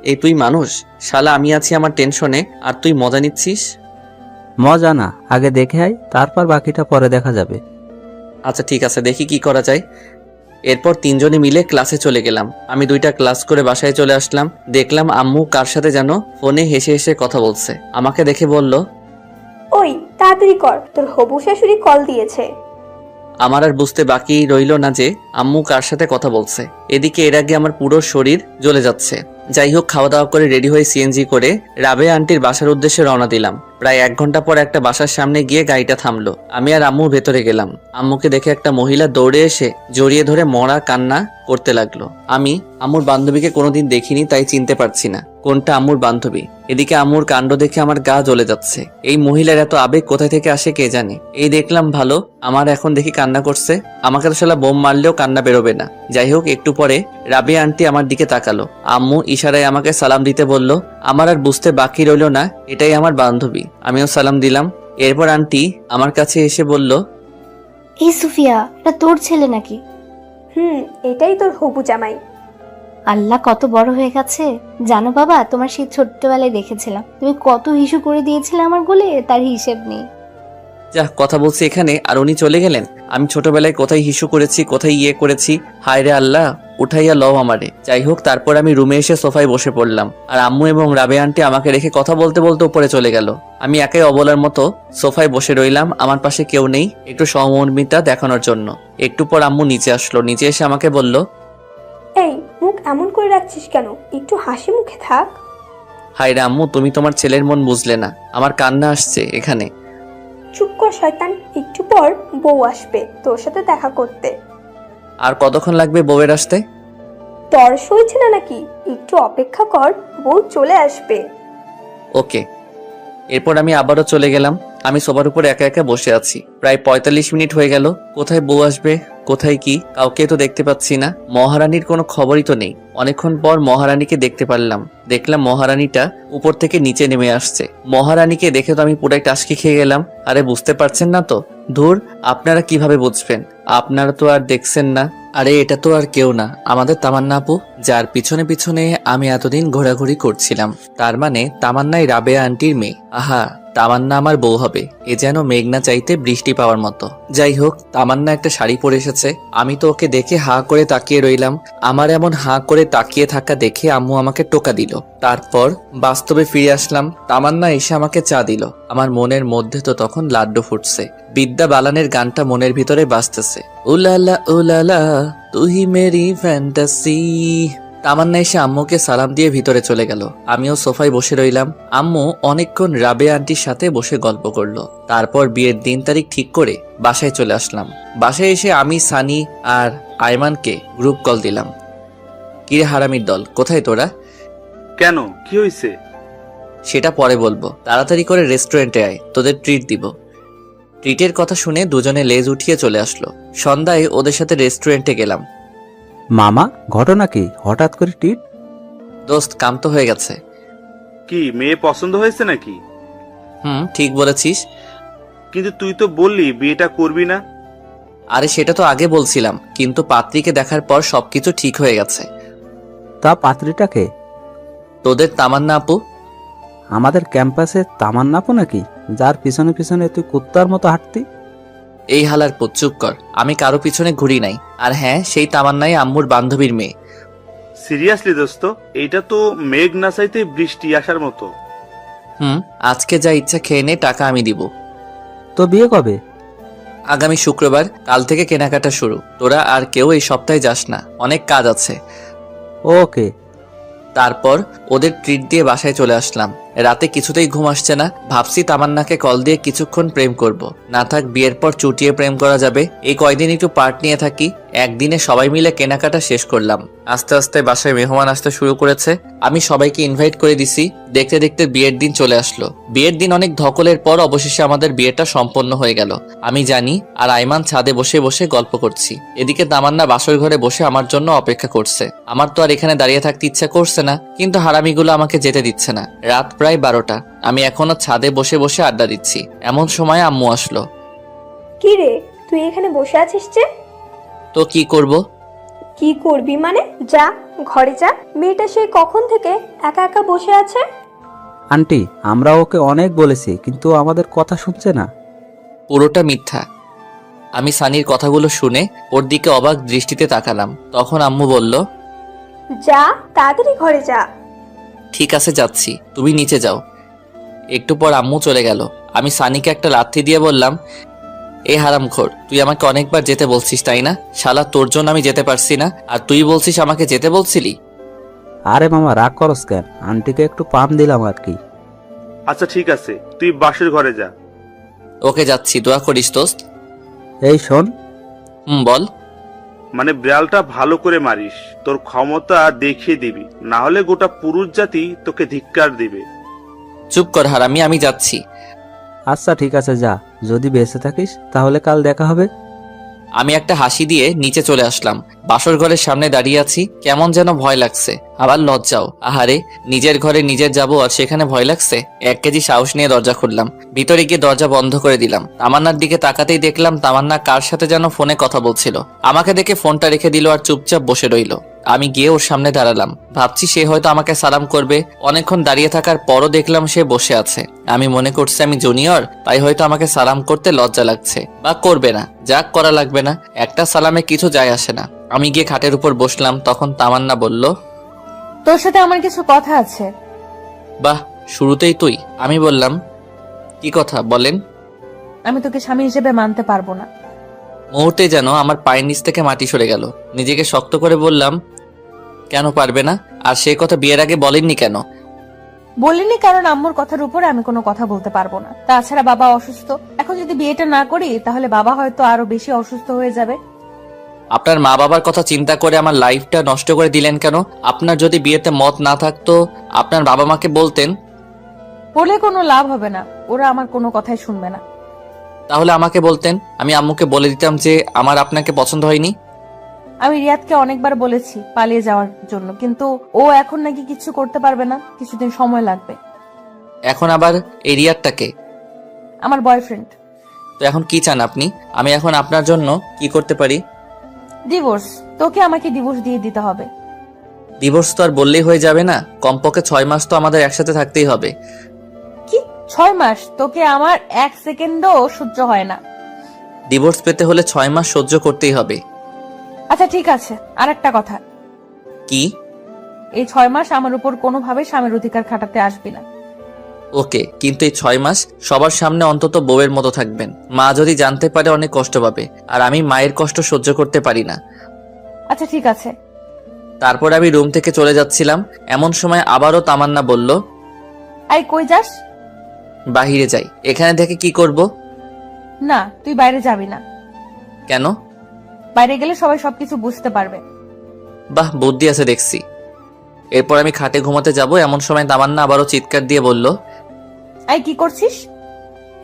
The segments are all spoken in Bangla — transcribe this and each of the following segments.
এই তুই মানুষ? শালা আমি আছি আমার টেনশনে আর তুই মজা নিচ্ছিস। মজা না, আগে দেখে আয়, তারপর বাকিটা পরে দেখা যাবে। আচ্ছা ঠিক আছে, দেখি কি করা যায়। এরপর তিনজনে মিলে ক্লাসে চলে গেলাম। আমি 2টা ক্লাস করে বাসায় চলে আসলাম। দেখলাম আম্মু কার সাথে যেন ফোনে হেসে হেসে কথা বলছে। আমাকে দেখে বলল, ওই তাড়াতাড়ি কর, তোর হবু শাশুড়ি কল দিয়েছে। আমার আর বুঝতে বাকি রইল না যে আম্মু কার সাথে কথা বলছে। এদিকে এর আগে আমার পুরো শরীর জ্বলে যাচ্ছে। যাই হোক, খাওয়া দাওয়া করে রেডি হয়ে সিএনজি করে রাবেয়া আন্টির বাসার উদ্দেশ্যে রওনা দিলাম। প্রায় 1 ঘন্টা পর একটা বাসার সামনে গিয়ে গাড়িটা থামলো। আমি আর আম্মু ভেতরে গেলাম। আম্মুকে দেখে একটা মহিলা দৌড়ে এসে জড়িয়ে ধরে মরা কান্না করতে লাগলো। আমি আম্মুর বান্ধবীকে কোনোদিন দেখিনি, তাই চিনতে পারছি না কোনটা আম্মুর বান্ধবী। এদিকে আম্মুর কাণ্ড দেখে আমার গা জ্বলে যাচ্ছে। এই মহিলার এত আবেগ কোথায় থেকে আসে কে জানে। এই দেখলাম ভালো, আমার এখন দেখি কান্না করছে। আমাকে তো শালা বোম মারলেও কান্না বেরোবে না। যাই হোক, একটু পরে রাবিয়া আন্টি আমার দিকে তাকালো। আম্মু ইশারায় আমাকে সালাম দিতে বলল। আমার আর বুঝতে বাকি রইল না এটাই আমার বান্ধবী। আমিও সালাম দিলাম। এরপর আন্টি আমার কাছে এসে বলল, এই সুফিয়া, এটা তোর ছেলে নাকি? এটাই তোর হবু জামাই। আল্লাহ, কত বড় হয়ে গেছে। জানো বাবা, তোমার সেই ছোট্টবেলায় দেখেছিলাম তুমি কত হিসু করে দিয়েছিলে আমার গোলে, তার হিসেব নেই। যা কথা বলছি এখানে, আর উনি চলে গেলেন। আমি ছোটবেলায় কোথায় হিসু করেছি, কোথায় ইয়ে করেছি, হায় রে আল্লাহ, উঠাইয়া লও আমারে। যাই হোক, তারপর আমি রুমে এসে সোফায় বসে পড়লাম। আর আম্মু এবং রাবেয়া আন্টি আমাকে রেখে কথা বলতে বলতে উপরে চলে গেল। আমি একাই অবলার মতো সোফায় বসে রইলাম। আমার পাশে কেউ নেই, একটু সহমর্মিতা দেখানোর জন্য। একটু পর আম্মু নিচে আসলো। নিচে এসে আমাকে বলল, এই মুখ এমন করে রাখছিস কেন? একটু হাসি মুখে থাক। হায় রে আম্মু, তুমি তোমার ছেলের মন বুঝলে না। আমার কান্না আসছে এখানে। চুপ কর শয়তান, একটু পর বউ আসবে তোর সাথে দেখা করতে। আর কতক্ষণ লাগবে বউয়ের আসতে? তর সইছে না নাকি? একটু অপেক্ষা কর, বউ চলে আসবে। ওকে। এরপর আমি আবারও চলে গেলাম। আমি সোফার উপর একা একা বসে আছি। প্রায় 45 মিনিট হয়ে গেল। কোথায় বউ আসবে, কোথায় কি, কাউকে তো দেখতে পাচ্ছি না। মহারানীর কোনো খবরই তো নেই। অনেকক্ষণ পর মহারানীকে দেখতে পারলাম। দেখলাম মহারানীটা উপর থেকে নিচে নেমে আসছে। মহারানীকে দেখে তো আমি পুরাই টাসকি খেয়ে গেলাম। আরে বুঝতে পারছেন না তো? ধুর, আপনারা কিভাবে বুঝবেন? আপনারা তো আর দেখছেন না। আরে এটা তো আর কেউ না, আমাদের তামান্না আপু, যার পিছনে পিছনে আমি এতদিন ঘোরাঘুরি করছিলাম। তার মানে তামান্নাই রাবেয়া আন্টির মেয়ে। আহা, তামান্না আমার বউ হবে, এ যেন মেঘনা চাইতে বৃষ্টি পাওয়ার মতো। যাই হোক, তামান্না একটা শাড়ি পরে এসেছে। আমি তো ওকে দেখে হাঁ করে তাকিয়ে রইলাম। আমার এমন হাঁ করে তাকিয়ে থাকা দেখে আম্মু আমাকে টোকা দিল। তারপর বাস্তবে ফিরে আসলাম। তামান্না এসে আমাকে চা দিল। আমার মনের মধ্যে তো তখন লাড্ডু ফুটছে। বিদ্যা বালানের গানটা মনের ভিতরে বাজতেছে, উলালা উলালা তুই মেরি ফ্যান্টাসি। তামান্না এসে আম্মুকে সালাম দিয়ে ভিতরে চলে গেল। আমিও সোফায় বসে রইলাম। আম্মু অনেকক্ষণ রাবেয়া আন্টির সাথে বসে গল্প করলো। তারপর বিয়ের দিন তারিখ ঠিক করে বাসায় চলে আসলাম। বাসায় এসে আমি, সানি আর আয়মানকে গ্রুপ কল দিলাম। কিরে হারামির দল, কোথায় তোরা? কেন, কি হয়েছে? সেটা পরে বলবো, তাড়াতাড়ি করে রেস্টুরেন্টে আয়, তোদের ট্রিট দিব। ট্রিটের কথা শুনে দুজনে লেজ উঠিয়ে চলে আসলো। সন্ধ্যায় ওদের সাথে রেস্টুরেন্টে গেলাম। মামা, ঘটনা কি? হঠাৎ করে টিট? দোস্ত, কাম তো হয়ে গেছে। কি মেয়ে পছন্দ হয়েছে নাকি? ঠিক বলেছিস। কিন্তু তুই তো বললি বিয়েটা করবি না। আরে সেটা তো আগে বলছিলাম, কিন্তু পাত্রীকে দেখার পর সবকিছু ঠিক হয়ে গেছে। তা পাত্রীটাকে? তোদের তামান্না আপু। আমাদের ক্যাম্পাসে তামান্নাপু নাকি, যার পিছনে পিছনে তুই কুত্তার মতো হাঁটতি? এই হালার পুত, চুপ কর। আমি কারো পিছনে ঘুরি নাই। আর হ্যাঁ, সেই তামান্নাই আম্মুর বান্ধবীর মেয়ে। সিরিয়াসলি দোস্ত, এইটা তো মেঘ না চাইতে বৃষ্টি আসার মতো। আজকে যা ইচ্ছা খেয়ে নে, টাকা আমি দিব। তো বিয়ে কবে? আগামী শুক্রবার। কাল থেকে কেনাকাটা শুরু। তোরা আর কেউ এই সপ্তাহে যাস না, অনেক কাজ আছে। ওকে। তারপর ওদের ট্রিট দিয়ে বাসায় চলে আসলাম। রাতে কিছুতেই ঘুম আসছে না। ভাবছি তামান্নাকে কল দিয়ে কিছুক্ষণ প্রেম করব। না থাক, বিয়ের পর চুটিয়ে প্রেম করা যাবে। এই কয়দিন একটু পার্ট নিয়ে থাকি। একদিনে সবাই মিলে কেনাকাটা শেষ করলাম। আস্তে আস্তে বাসায় মেহমান আসতে শুরু করেছে। আমি সবাইকে ইনভাইট করে দিছি। দেখতে দেখতে বিয়ের দিন চলে আসলো। বিয়ের দিন অনেক ধকলের পর অবশেষে আমাদের বিয়েটা সম্পন্ন হয়ে গেল। আমি জানি আর আইমান ছাদে বসে বসে গল্প করছি। এদিকে তামান্না বাসর ঘরে বসে আমার জন্য অপেক্ষা করছে। আমার তো আর এখানে দাঁড়িয়ে থাকতে ইচ্ছা করছে না, কিন্তু হারামিগুলো আমাকে যেতে দিচ্ছে না। রাত প্রায় 12টা। আমি এখনো ছাদে বসে বসে আড্ডা দিচ্ছি। এমন সময় আম্মু আসলো। কি রে, তুই এখানে বসে আছিস যে? তো কি করব? কি করবি মানে? যা, ঘরে যা। মেয়েটা সেই কখন থেকে একা একা বসে আছে। আন্টি, আমরা ওকে অনেক বলেছি কিন্তু আমাদের কথা শুনছে না। পুরোটা মিথ্যা। আমি সানির কথাগুলো শুনে ওর দিকে অবাক দৃষ্টিতে তাকালাম। তখন আম্মু বলল, যা, তাড়াতাড়ি ঘরে যা। ঠিক আছে যাচ্ছি, তুমি নিচে যাও। একটু পর আম্মু চলে গেল। আমি সানিকে একটা লাথি দিয়ে বললাম, এ হারামখোর, তুই আমাকে অনেকবার যেতে বলছিস তাই না? শালা, তোর জন্য আমি যেতে পারছি না আর তুই বলছিস আমাকে যেতে বলছিলি? আরে মামা, রাগ করস কেন? আন্টিকে একটু পাম দিলাম আর কি। আচ্ছা ঠিক আছে, তুই বাসের ঘরে যা। ওকে যাচ্ছি, দোয়া করিস দোস্ত। এই শোন, বল। মানে বিড়ালটা ভালো করে মারিস, তোর ক্ষমতা দেখিয়ে দিবি, না হলে গোটা পুরুষ জাতি তোকে ধিক্কার দিবে। চুপ কর হারামি, আমি যাচ্ছি। আচ্ছা ঠিক আছে যা, যদি বেঁচে থাকিস তাহলে কাল দেখা হবে। আমি একটা হাসি দিয়ে নিচে চলে আসলাম। বাসর ঘরের সামনে দাঁড়িয়ে আছি, কেমন যেন ভয় লাগছে, আবার লজ্জাও। আহারে, নিজের ঘরে নিজের যাবো আর সেখানে ভয় লাগছে। 1 কেজি সাহস নিয়ে দরজা খুললাম। ভিতরে গিয়ে দরজা বন্ধ করে দিলাম। তামান্নার দিকে তাকাতেই দেখলাম তামান্না কার সাথে যেন ফোনে কথা বলছিল। আমাকে দেখে ফোনটা রেখে দিল আর চুপচাপ বসে রইল। আমি গিয়ে ওর সামনে দাঁড়ালাম, ভাবছি সে হয়তো আমাকে সালাম করবে। অনেকক্ষণ দাঁড়িয়ে থাকার পরও দেখলাম সে বসে আছে। আমি মনে করছি আমি জুনিয়র, তাই হয়তো আমাকে সালাম করতে লজ্জা লাগছে, বা করবে না। যাক, করা লাগবে না, একটা সালামে কিছু যায় আসে না। আমি গিয়ে খাটের উপর বসলাম। তখন তামান্না বলল, তোর সাথে আমার কিছু কথা আছে। বাহ, শুরুতেই তুই? আমি বললাম, কি কথা বলেন। আমি তোকে স্বামী হিসেবে মানতে পারবো না। মুহূর্তে যেন আমার পায়ের নিচ থেকে মাটি সরে গেল। নিজেকে শক্ত করে বললাম, কেন পারবে না? আর সে কথা বিয়ের আগে বলেননি কেন? বলিনি কারণ আম্মুর কথার উপরে আমি কোনো কথা বলতে পারবো না। তাছাড়া বাবা অসুস্থ, এখন যদি বিয়েটা না করি তাহলে বাবা হয়তো আরো বেশি অসুস্থ হয়ে যাবে। আপনার মা বাবার কথা চিন্তা করে আমার লাইফটা নষ্ট করে দিলেন কেন? আপনার যদি বিয়েতে মত না থাকতো আপনার বাবা মাকে বলতেন। বলে কোনো লাভ হবে না, ওরা আমার কোনো কথাই শুনবে না। তাহলে আমাকে বলতেন, আমি আম্মুকে বলে দিতাম যে আমার আপনাকে পছন্দ হয়নি। আমি রিয়াদকে অনেকবার বলেছি পালিয়ে যাওয়ার জন্য, কিন্তু ও এখন নাকি কিছু করতে পারবে না, কিছুদিন সময় লাগবে। এখন আবার এই রিয়ারটাকে? আমার বয়ফ্রেন্ড। তো এখন কি চান আপনি? আমি এখন আপনার জন্য কি করতে পারি? ডিভোর্স। তোকে আমাকে ডিভোর্স দিয়ে দিতে হবে। ডিভোর্স তো আর বললেই হয়ে যাবে না, কমপক্ষে 6 মাস তো আমাদের একসাথে থাকতেই হবে। কি 6 মাস? তোকে আমার 1 সেকেন্ডও সহ্য হয় না। ডিভোর্স পেতে হলে 6 মাস সহ্য করতেই হবে। আচ্ছা ঠিক আছে, আর একটা কথা, কি? এই 6 মাস আমার উপর কোনোভাবে স্বামীর অধিকার খাটাতে আসবি না। ওকে, কিন্তু এই 6 মাস সবার সামনে অন্তত বউয়ের মতো থাকবেন। মা যদি জানতে পারে অনেক কষ্ট পাবে, আর আমি মায়ের কষ্ট সহ্য করতে পারি না। আচ্ছা ঠিক আছে। তারপর আমি রুম থেকে চলে যাচ্ছিলাম, এমন সময় আবারও তামান্না বলল, আই কই যাস? বাহিরে যাই। এখানে থেকে কি করব? না, তুই বাইরে যাবি না। কেন? বাইরে গেলে সবাই সবকিছু বুঝতে পারবে। বাহ, বুদ্ধি আছে দেখছি। এরপর আমি খাটে ঘুমাতে যাব, এমন সময় তামান্না আবারও চিৎকার দিয়ে বলল, আই কি করছিস?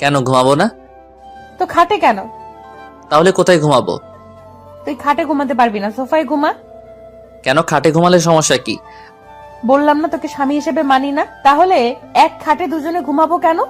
কেন ঘুমাবো না? তো খাটে কেন? তাহলে কোথায় ঘুমাবো? তুই খাটে ঘুমাতে পারবি না, সোফায় ঘুমা। কেন, খাটে ঘুমালে সমস্যা কি? বললাম না তোকে স্বামী হিসেবে মানি না, তাহলে এক খাটে দুজনে ঘুমাবো কেন?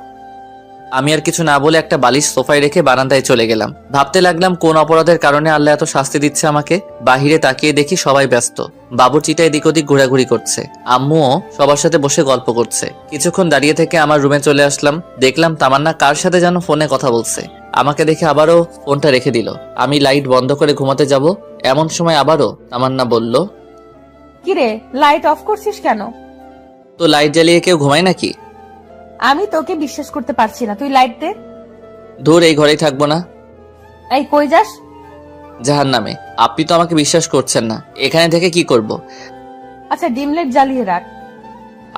আমি আর কিছু না বলে একটা বালিশ সোফায় রেখে বারান্দায় চলে গেলাম। ভাবতে লাগলাম কোন অপরাধের কারণে আল্লাহ এত শাস্তি দিচ্ছে আমাকে। বাহিরে তাকিয়ে দেখি সবাই ব্যস্ত। বাবুর্চিটা এদিক ওদিক ঘোরাঘুরি করছে, আম্মুও সবার সাথে বসে গল্প করছে। কিছুক্ষণ দাঁড়িয়ে থেকে আমার রুমে চলে আসলাম। দেখলাম তামান্না কার সাথে যেন ফোনে কথা বলছে। আমাকে দেখে আবারও ফোনটা রেখে দিল। আমি লাইট বন্ধ করে ঘুমাতে যাব, এমন সময় আবারও তামান্না বলল, কিরে, লাইট অফ করছিস কেন? তো লাইট জ্বালিয়ে কেউ ঘুমায় নাকি? আমি তোকে বিশ্বাস করতে পারছি না, তুই লাইট দে। ধুর, এই ঘরেই থাকবো না। এই কই যাস? জাহান্নামে। আপনি তো আমাকে বিশ্বাস করছেন না, এখানে থেকে কি করব? আচ্ছা ডিম লাইট জ্বালিয়ে রাখ।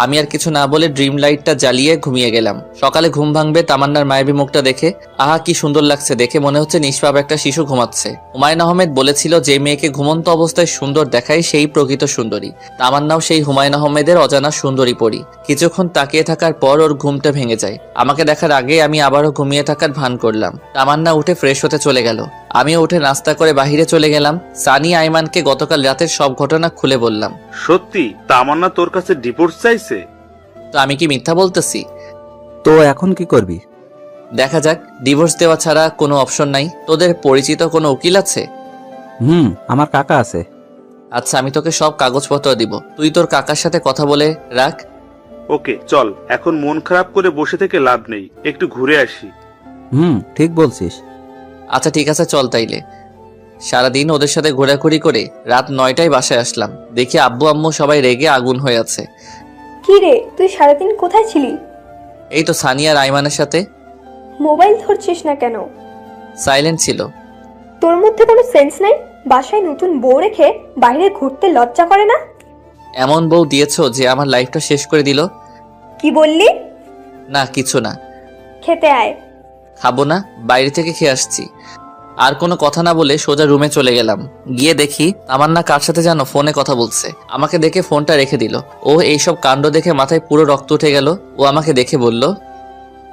আমি আর কিছু না বলে ড্রিম লাইটটা জ্বালিয়ে ঘুমিয়ে গেলাম। সকালে ঘুম ভাঙবে তামান্নার মায়াবী মুখটা দেখে। আহা, কি সুন্দর লাগছে দেখে, মনে হচ্ছে নিষ্পাপ একটা শিশু ঘুমাচ্ছে। হুমায়ুন আহমেদ বলেছিল, যে মেয়েকে ঘুমন্ত অবস্থায় সুন্দর দেখায় সেই প্রকৃত সুন্দরী। তামান্নাও সেই হুমায়ুন আহমেদের অজানা সুন্দরী পরী। কিছুক্ষণ তাকিয়ে থাকার পর ওর ঘুমটা ভেঙে যায়। আমাকে দেখার আগে আমি আবারও ঘুমিয়ে থাকার ভান করলাম। তামান্না উঠে ফ্রেশ হতে চলে গেল। আমিও উঠে নাস্তা করে বাহিরে চলে গেলাম। সানি আইমানকে গতকাল রাতের সব ঘটনা খুলে বললাম। সত্যি তামান্না তোর কাছে ডিভোর্স চাইছে? তো আমি কি মিথ্যা বলতেছি? তো এখন কি করবি? দেখা যাক, ডিভোর্স দেওয়া ছাড়া কোনো অপশন নাই। তোদের পরিচিত কোনো উকিল আছে? আমার কাকা আছে। আচ্ছা, আমি তোকে সব কাগজপত্র দিব, তুই তোর কাকার সাথে কথা বলে রাখ। ওকে চল, এখন মন খারাপ করে বসে থেকে লাভ নেই, একটু ঘুরে আসি। ঠিক বলছিস। আচ্ছা ঠিক আছে, চল তাইলে। সারাদিন ওদের সাথে ঘোরাঘুরি করে রাত 9টায় বাসায় আসলাম। দেখি আব্বু আম্মু সবাই রেগে আগুন হয়ে আছে। কি রে, তুই সারাদিন কোথায় ছিলি? এই তো সানিয়া আর আইমানের সাথে। মোবাইল ধরছিস না কেন? সাইলেন্ট ছিল। তোর মধ্যে কোনো সেন্স নাই? বাসায় নতুন বউ রেখে বাইরে ঘুরতে লজ্জা করে না? এমন বউ দিয়েছো যে আমার লাইফটা শেষ করে দিল। কি বললি? না কিছু না। খেতে আয়। খাবো না, বাইরে থেকে খেয়ে আসছি। আর কোনো কথা না বলে সোজা রুমে চলে গেলাম। গিয়ে দেখি তামান্না কার সাথে যেন ফোনে কথা বলছে। আমাকে দেখে ফোনটা রেখে দিল। ও এইসব কাণ্ড দেখে মাথায় পুরো রক্ত উঠে গেল। ও আমাকে দেখে বলল,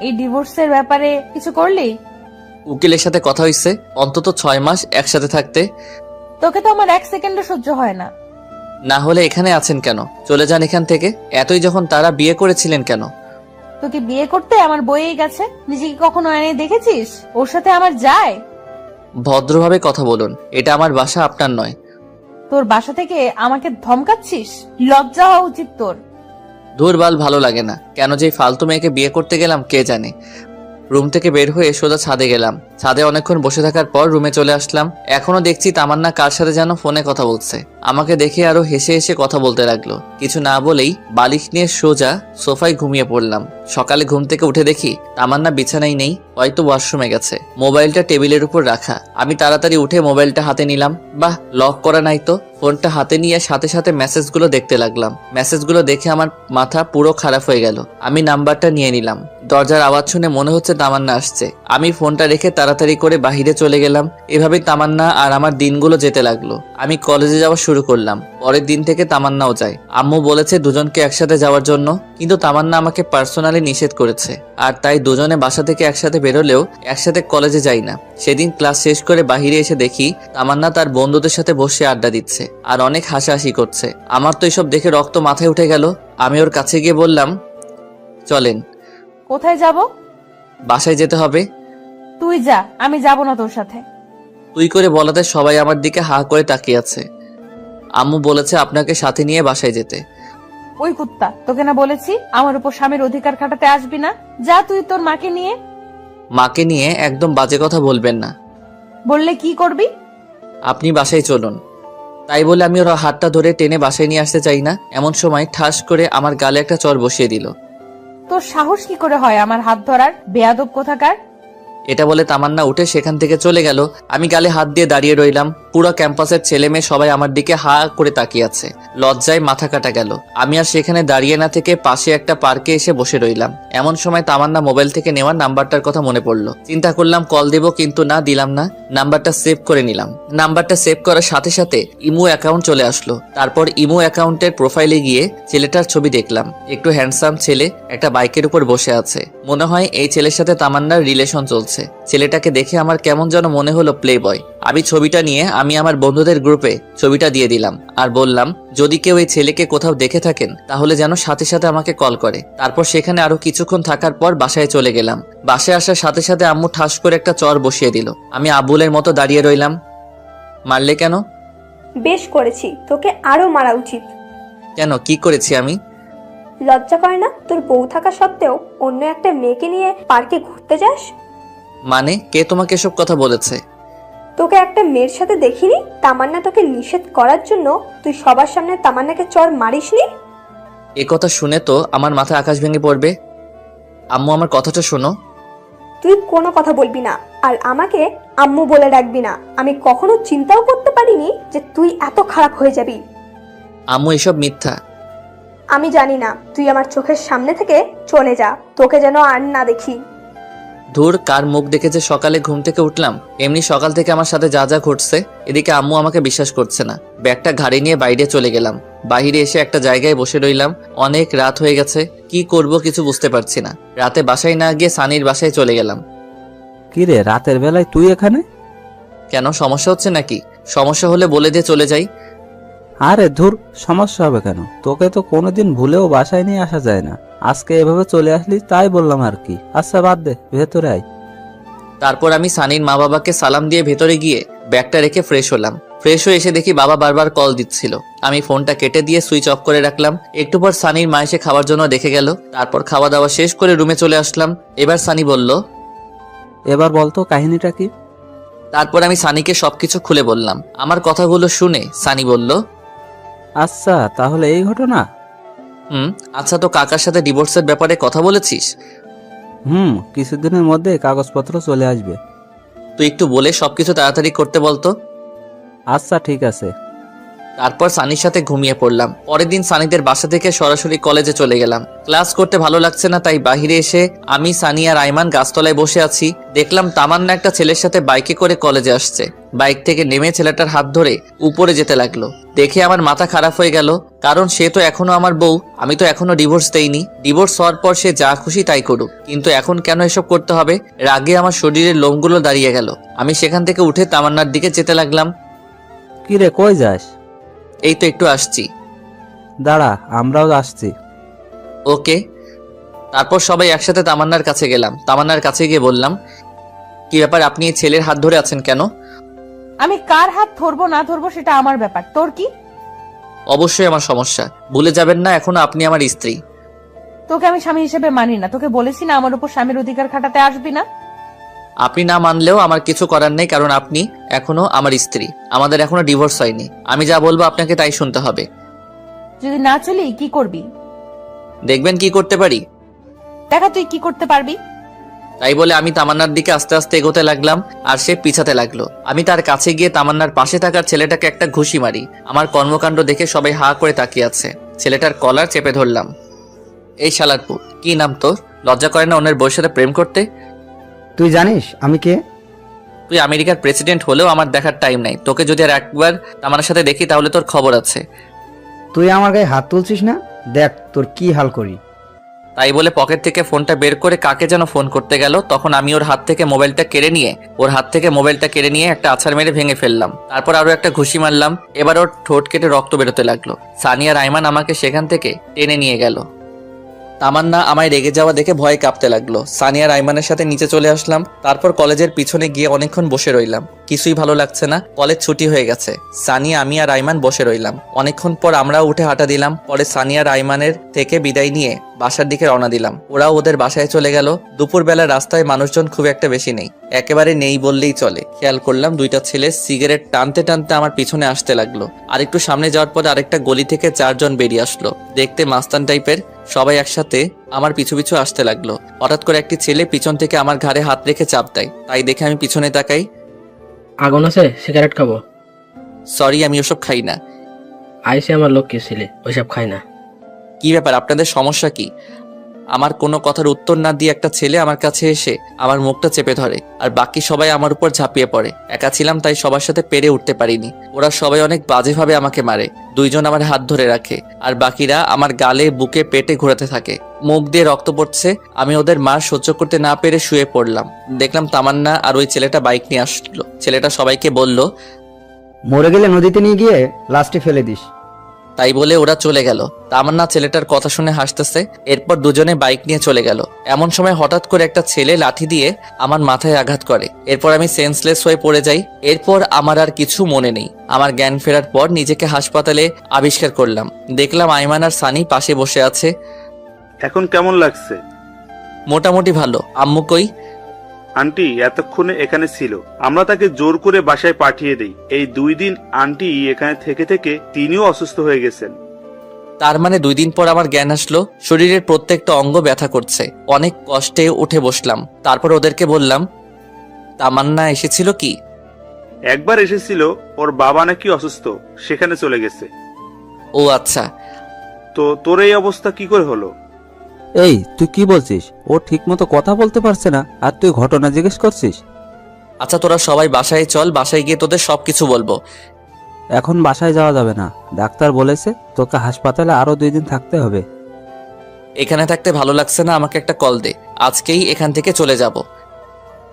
এই ডিভোর্সের ব্যাপারে কিছু করলি? উকিলের সাথে কথা হইছে, অন্তত 6 মাস একসাথে থাকতে। তোকে তো আমার 1 সেকেন্ডও সহ্য হয় না। না হলে এখানে আছেন কেন? চলে যান এখান থেকে। এতই যখন তারা বিয়ে করেছিলেন কেন? তোকে বিয়ে করতে আমার বইয়েই গেছে। নিজেকে কখনো আয়নায় দেখেছিস? ওর সাথে আমার যায়? ভদ্রভাবে কথা বলুন, এটা আমার বাসা, আপনার নয়। তোর বাসা থেকে আমাকে ধমকাচ্ছিস? লজ্জা হওয়া উচিত তোর। ধুরবাল, ভালো লাগে না। কেন যে ফালতু মেয়েকে বিয়ে করতে গেলাম কে জানে। রুম থেকে বের হয়ে সোজা ছাদে গেলাম। ছাদে অনেকক্ষণ বসে থাকার পর রুমে চলে আসলাম। এখনো দেখছি তামান্না কার সাথে যেন ফোনে কথা বলছে। আমাকে দেখে আরো হেসে হেসে কথা বলতে লাগলো। কিছু না বলেই বালিশ নিয়ে সোজা সোফায় ঘুমিয়ে পড়লাম। সকালে ঘুম থেকে উঠে দেখি তামান্না বিছানায় নেই, হয়তো ওয়াশরুমে গেছে। মোবাইলটা টেবিলের উপর রাখা। আমি তাড়াতাড়ি উঠে মোবাইলটা হাতে নিলাম। বাহ, লক করা নাই তো। ফোনটা হাতে নিয়ে সাথে সাথে মেসেজগুলো দেখতে লাগলাম। মেসেজগুলো দেখে আমার মাথা পুরো খারাপ হয়ে গেল। আমি নাম্বারটা নিয়ে নিলাম। দরজার আওয়াজ শুনে মনে হচ্ছে তামান্না আসছে। আমি ফোনটা রেখে তাড়াতাড়ি করে বাহিরে চলে গেলাম। এভাবে তামান্না আর আমার দিনগুলো যেতে লাগলো। আমি কলেজে যাওয়া শুরু করলাম। পরের দিন থেকে তামান্নাও যায়। আম্মু বলেছে দুজনকে একসাথে যাওয়ার জন্য, কিন্তু তামান্না আমাকে পার্সোনালি নিষেধ করেছে। আর তাই দুজনে বাসা থেকে একসাথে বেরোলেও একসাথে কলেজে যাই না। সেদিন ক্লাস শেষ করে বাহিরে এসে দেখি তামান্না তার বন্ধুদের সাথে বসে আড্ডা দিচ্ছে আর অনেক হাসাহাসি করছে। আমার তো এসব দেখে রক্ত মাথায় উঠে গেল। আমি ওর কাছে গিয়ে বললাম, চলেন। কোথায় যাব? বাসায় যেতে হবে। তুই যা, আমি যাব না তোর সাথে। তুই করে বলাতে সবাই আমার দিকে হা করে তাকিয়ে আছে। আম্মু বলেছে আপনাকে সাথে নিয়ে বাসায় যেতে। ওই কুত্তা, তোকে না বলেছি আমার উপর স্বামীর অধিকার খাটাতে আসবি না? যা তুই তোর মাকে নিয়ে। মাকে নিয়ে একদম বাজে কথা বলবেন না। বললে কি করবি? আপনি বাসায় চলুন। তাই বলে আমি ওর হাতটা ধরে টেনে বাসায় নিয়ে আসতে চাই না। এমন সময় ঠাস করে আমার গালে একটা চড় বসিয়ে দিল। তোর সাহস কি করে হয় আমার হাত ধরার, বেয়াদব কোথাকার? এটা বলে তামান্না উঠে সেখান থেকে চলে গেল। আমি গালে হাত দিয়ে দাঁড়িয়ে রইলাম। পুরো ক্যাম্পাসের ছেলে মেয়ে সবাই আমার দিকে হা করে তাকিয়ে আছে। লজ্জায় মাথা কাটা গেল। আমি আর সেখানে দাঁড়িয়ে না থেকে পাশে একটা পার্কে এসে বসে রইলাম। এমন সময় তামান্না মোবাইল থেকে নেওয়া নাম্বারটার কথা মনে পড়লো। চিন্তা করলাম কল দেব, কিন্তু না, দিলাম না। নাম্বারটা সেভ করে নিলাম। নাম্বারটা সেভ করার সাথে সাথে ইমো অ্যাকাউন্ট চলে আসলো। তারপর ইমো অ্যাকাউন্টের প্রোফাইলে গিয়ে ছেলেটার ছবি দেখলাম। একটু হ্যান্ডসাম ছেলে, একটা বাইকের উপর বসে আছে। মনে হয় এই ছেলের সাথে তামান্নার রিলেশন চলছে। ছেলেটাকে দেখে আমার কেমন যেন মনে হলো প্লে বয়। আমি ছবিটা নিয়ে আমি আমার বন্ধুদের গ্রুপে ছবিটা দিয়ে দিলাম আর বললাম, যদি কেউ এই ছেলেকে কোথাও দেখে থাকেন তাহলে যেন সাথে সাথে আমাকে কল করে। তারপর সেখানে আরো কিছুক্ষণ থাকার পর বাসায় চলে গেলাম। বাসায় আসার সাথে সাথে আম্মু ঠাস করে একটা চর বসিয়ে দিল। আমি আবুলের মতো দাঁড়িয়ে রইলাম। মারলে কেন? বেশ করেছি, তোকে আরো মারা উচিত। কেন, কি করেছি আমি? লজ্জা করে না তোর বউ থাকা সত্ত্বেও অন্য একটা মেয়েকে নিয়ে পার্কে ঘুরতে যাস? মানে কে তোমাকে এসব কথা বলেছে? তোকে একটা মেয়ের সাথে দেখিনি? তামান্না তোকে নিষেধ করার জন্য তুই সবার সামনে তামান্নাকে চড় মারিসনি? এ কথা শুনে তো আমার মাথায় আকাশ ভেঙে পড়বে। আম্মু, আমার কথাটা শোনো। তুই কোনো কথা বলবি না আর আমাকে আম্মু বলে ডাকবি না। আমি কখনো চিন্তাও করতে পারিনি যে তুই এত খারাপ হয়ে যাবি। আম্মু, এসব মিথ্যা। আমি জানি না, তুই আমার চোখের সামনে থেকে চলে যা, তোকে যেন আর না দেখি। ধুর, কার মুখ দেখে যে সকালে ঘুম থেকে উঠলাম। এমনি সকাল থেকে আমার সাথে যা যা ঘটছে। এদিকে আম্মু আমাকে বিশ্বাস করছে না। ব্যাগটা ঘাড়ে নিয়ে বাইরে চলে গেলাম। বাইরে এসে একটা জায়গায় বসে রইলাম। অনেক রাত হয়ে গেছে, কি করব কিছু বুঝতে পারছি না। রাতে বাসায় না গিয়ে সানির বাসায় চলে গেলাম। কি রে, রাতের বেলায় তুই এখানে? কেন, সমস্যা হচ্ছে নাকি? সমস্যা হলে বলে দিয়ে চলে যাই। আরে ধুর, সমস্যা হবে কেন? তোকে তো কোনোদিন ভুলেও বাসায় নিয়ে আসা যায় না। আজকে এভাবে চলে আসলি তাই বললাম আর কি। আচ্ছা বাদ দে, ভেতরে আয়। তারপর আমি সানির মা বাবাকে সালাম দিয়ে ভেতরে গিয়ে ব্যাগটা রেখে ফ্রেশ হলাম। ফ্রেশ হয়ে এসে দেখি বাবা বারবার কল দিচ্ছিল। আমি ফোনটা কেটে দিয়ে সুইচ অফ করে রাখলাম। একটু পর সানির মা এসে খাওয়ার জন্য দেখে গেল। তারপর খাওয়া দাওয়া শেষ করে রুমে চলে আসলাম। এবার সানি বলল। এবার বলতো কাহিনীটা কি? তারপর আমি সানিকে সবকিছু খুলে বললাম। আমার কথাগুলো শুনে সানি বলল, আচ্ছা, তাহলে এই ঘটনা। আচ্ছা, তো কাকার সাথে ডিভোর্সের ব্যাপারে কথা বলেছিস? কিছুদিনের মধ্যে কাগজপত্র চলে আসবে। তুই একটু বলে সবকিছু তাড়াতাড়ি করতে বলতো। আচ্ছা, ঠিক আছে। তারপর সানির সাথে ঘুমিয়ে পড়লাম। পরের দিন সানিদের বাসা থেকে সরাসরি কলেজে চলে গেলাম। ক্লাস করতে ভালো লাগছে না, তাই বাহিরে এসে আমি, সানি আর আইমান গাছতলায় বসে আছি। দেখলাম তামান্না একটা ছেলের সাথে বাইকে করে কলেজে আসছে। বাইক থেকে নেমে ছেলেটার হাত ধরে উপরে যেতে লাগলো। দেখে আমার মাথা খারাপ হয়ে গেল, কারণ সে তো এখনো আমার বউ, আমি তো এখনো ডিভোর্স দেইনি। ডিভোর্স হওয়ার পর সে যা খুশি তাই করুক, কিন্তু এখন কেন এসব করতে হবে? রাগে আমার শরীরের লোমগুলো দাঁড়িয়ে গেল। আমি সেখান থেকে উঠে তামান্নার দিকে যেতে লাগলাম। কি রে, কই যাস? এই তো একটু আসছি। দাঁড়া, আমরাও আসছি। ওকে। তারপর সবাই একসাথে তামান্নার কাছে গেলাম। তামান্নার কাছে গিয়ে বললাম, কি ব্যাপার, আপনি এই ছেলের হাত ধরে আছেন কেন? আমি কার হাত ধরবো না ধরবো সেটা আমার ব্যাপার, তোর কি? অবশ্যই আমার সমস্যা, ভুলে যাবেন না এখনো আপনি আমার স্ত্রী। তোকে আমি স্বামী হিসেবে মানি না। তোকে বলেছি না আমার উপর স্বামীর অধিকার খাটাতে আসবি না। আপনি না মানলেও আমার কিছু করার নেই, কারণ আপনি এখনো আমার স্ত্রী। আমাদের এখনো ডিভোর্স হয়নি। আমি যা বলবো আপনাকে তাই শুনতে হবে। যদি না চলি কি করবি? দেখবেন কি করতে পারি। দেখা তুই কি করতে পারবি। তাই বলে আমি তামান্নার দিকে আস্তে আস্তে এগোতে লাগলাম, আর সে পিছাতে লাগলো। আমি তার কাছে গিয়ে তামান্নার পাশে থাকার ছেলেটাকে একটা ঘুষি মারি। আমার কর্মকাণ্ড দেখে সবাই হা করে তাকিয়ে আছে। ছেলেটার কলার চেপে ধরলাম। এই শালারপু, কি নাম তোর? লজ্জা করে না অন্যের বউয়ের সাথে প্রেম করতে? তুই জানিস আমি কে? তুই আমেরিকার প্রেসিডেন্ট হলেও আমার দেখার টাইম নাই। তোকে যদি আর একবার তামান্নার সাথে দেখি তাহলে তোর খবর আছে। তুই আমার গায়ে হাত তুলছিস না? দেখ তোর কি হাল করি। তাই বলে পকেট থেকে ফোনটা বের করে কাকে যেন ফোন করতে গেল। তখন আমি ওর হাত থেকে মোবাইলটা কেড়ে নিয়ে একটা আছাড় মেরে ভেঙে ফেললাম। তারপর আরো একটা ঘুষি মারলাম। এবার ওর ঠোঁট কেটে রক্ত বেরোতে লাগলো। সানি আর আইমান আমাকে সেখান থেকে টেনে নিয়ে গেল। তামান্না আমায় রেগে যাওয়া দেখে ভয়ে কাঁপতে লাগলো। সানি আর আইমানের সাথে নিচে চলে আসলাম। তারপর কলেজের পিছনে গিয়ে অনেকক্ষণ বসে রইলাম। কিছুই ভালো লাগছে না। কলেজ ছুটি হয়ে গেছে। সানি, আমি আর আইমান বসে রইলাম। অনেকক্ষণ পর আমরাও উঠে হাঁটা দিলাম। পরে সানি আর আইমানের থেকে বিদায় নিয়ে বাসার দিকে রওনা দিলাম। ওরাও ওদের বাসায় চলে গেল। দুপুরবেলা রাস্তায় মানুষজন খুব একটা বেশি নেই, একেবারে নেই বললেই চলে। খেয়াল করলাম দুইটা ছেলে সিগারেট টানতে টানতে আমার পিছনে আসতে লাগলো। আর একটু সামনে যাওয়ার পর আরেকটা গলি থেকে 4 জন বেরিয়ে আসলো, দেখতে মাস্তান টাইপের। সবাই একসাথে আমার পিছু পিছু আসতে লাগলো। হঠাৎ করে একটি ছেলে পিছন থেকে আমার ঘাড়ে হাত রেখে চাপ দেয়। তাই দেখে আমি পিছনে তাকাই। আগুন আছে, সিগারেট খাবো? সরি, আমি ওসব খাই না। আইসে আমার লোক কে ছিলে, ওইসব খাই না। কি ব্যাপার, আপনাদের সমস্যা কি? আমার কোনো কথার উত্তর না দিয়ে একটা ছেলে আমার কাছে এসে আমার মুখটা চেপে ধরে, আর বাকি সবাই আমার উপর ঝাঁপিয়ে পড়ে। একা ছিলাম তাই সবার সাথে পেরে উঠতে পারিনি। ওরা সবাই অনেক বাজেভাবে আমাকে মারে। 2 জন আমার হাত ধরে রাখে, আর বাকিরা আমার গালে, বুকে, পেটে ঘোরাতে থাকে। মুখ দিয়ে রক্ত পড়ছে। আমি ওদের মার সহ্য করতে না পেরে শুয়ে পড়লাম। দেখলাম তামান্না আর ওই ছেলেটা বাইক নিয়ে আসলো। ছেলেটা সবাইকে বলল, মরে গেলে নদীতে নিয়ে গিয়ে লাস্টে ফেলে দিস। তাই বলে ওরা চলে গেল। তামান্না ছেলেটার কথা শুনে হাসতেছে। এরপর দুজনে বাইক নিয়ে চলে গেল। এমন সময় হঠাৎ করে একটা ছেলে লাঠি দিয়ে আমার মাথায় আঘাত করে। এরপর আমি সেন্সলেস হয়ে পড়ে যাই। এরপর আমার আর কিছু মনে নেই। আমার জ্ঞান ফেরার পর নিজেকে হাসপাতালে আবিষ্কার করলাম। দেখলাম আইমান আর সানি পাশে বসে আছে। এখন কেমন লাগছে? মোটামুটি ভালো। আম্মু কই? আন্টি এতক্ষণে এখানে ছিল। আমরা তাকে জোর করে বাসায় পাঠিয়ে দেই। এই 2 দিন আন্টি এখানে থেকে থেকে তিনিও অসুস্থ হয়ে গেছেন। তার মানে 2 দিন পর আমার জ্ঞান আসলো। শরীরের প্রত্যেকটা অঙ্গ ব্যথা করছে। অনেক কষ্টে উঠে বসলাম। তারপর ওদেরকে বললাম, তামান্না এসেছিল কি? একবার এসেছিল, ওর বাবা নাকি অসুস্থ, সেখানে চলে গেছে। ও আচ্ছা। তো তোর এই অবস্থা কি করে হলো? এই, তুই কি বলছিস? ও ঠিক মতো কথা বলতে পারছে না, আর তুই ঘটনা জিজ্ঞেস করছিস? আচ্ছা, তোরা সবাই বাসায় চল। বাসায় গিয়ে তোদের সবকিছু বলবো। এখন বাসায় যাওয়া যাবে না। ডাক্তার বলেছে তোকে হাসপাতালে আরো 2 দিন থাকতে হবে। এখানে থাকতে ভালো লাগছে না, আমাকে একটা কল দে। আজকেই এখান থেকে চলে যাব।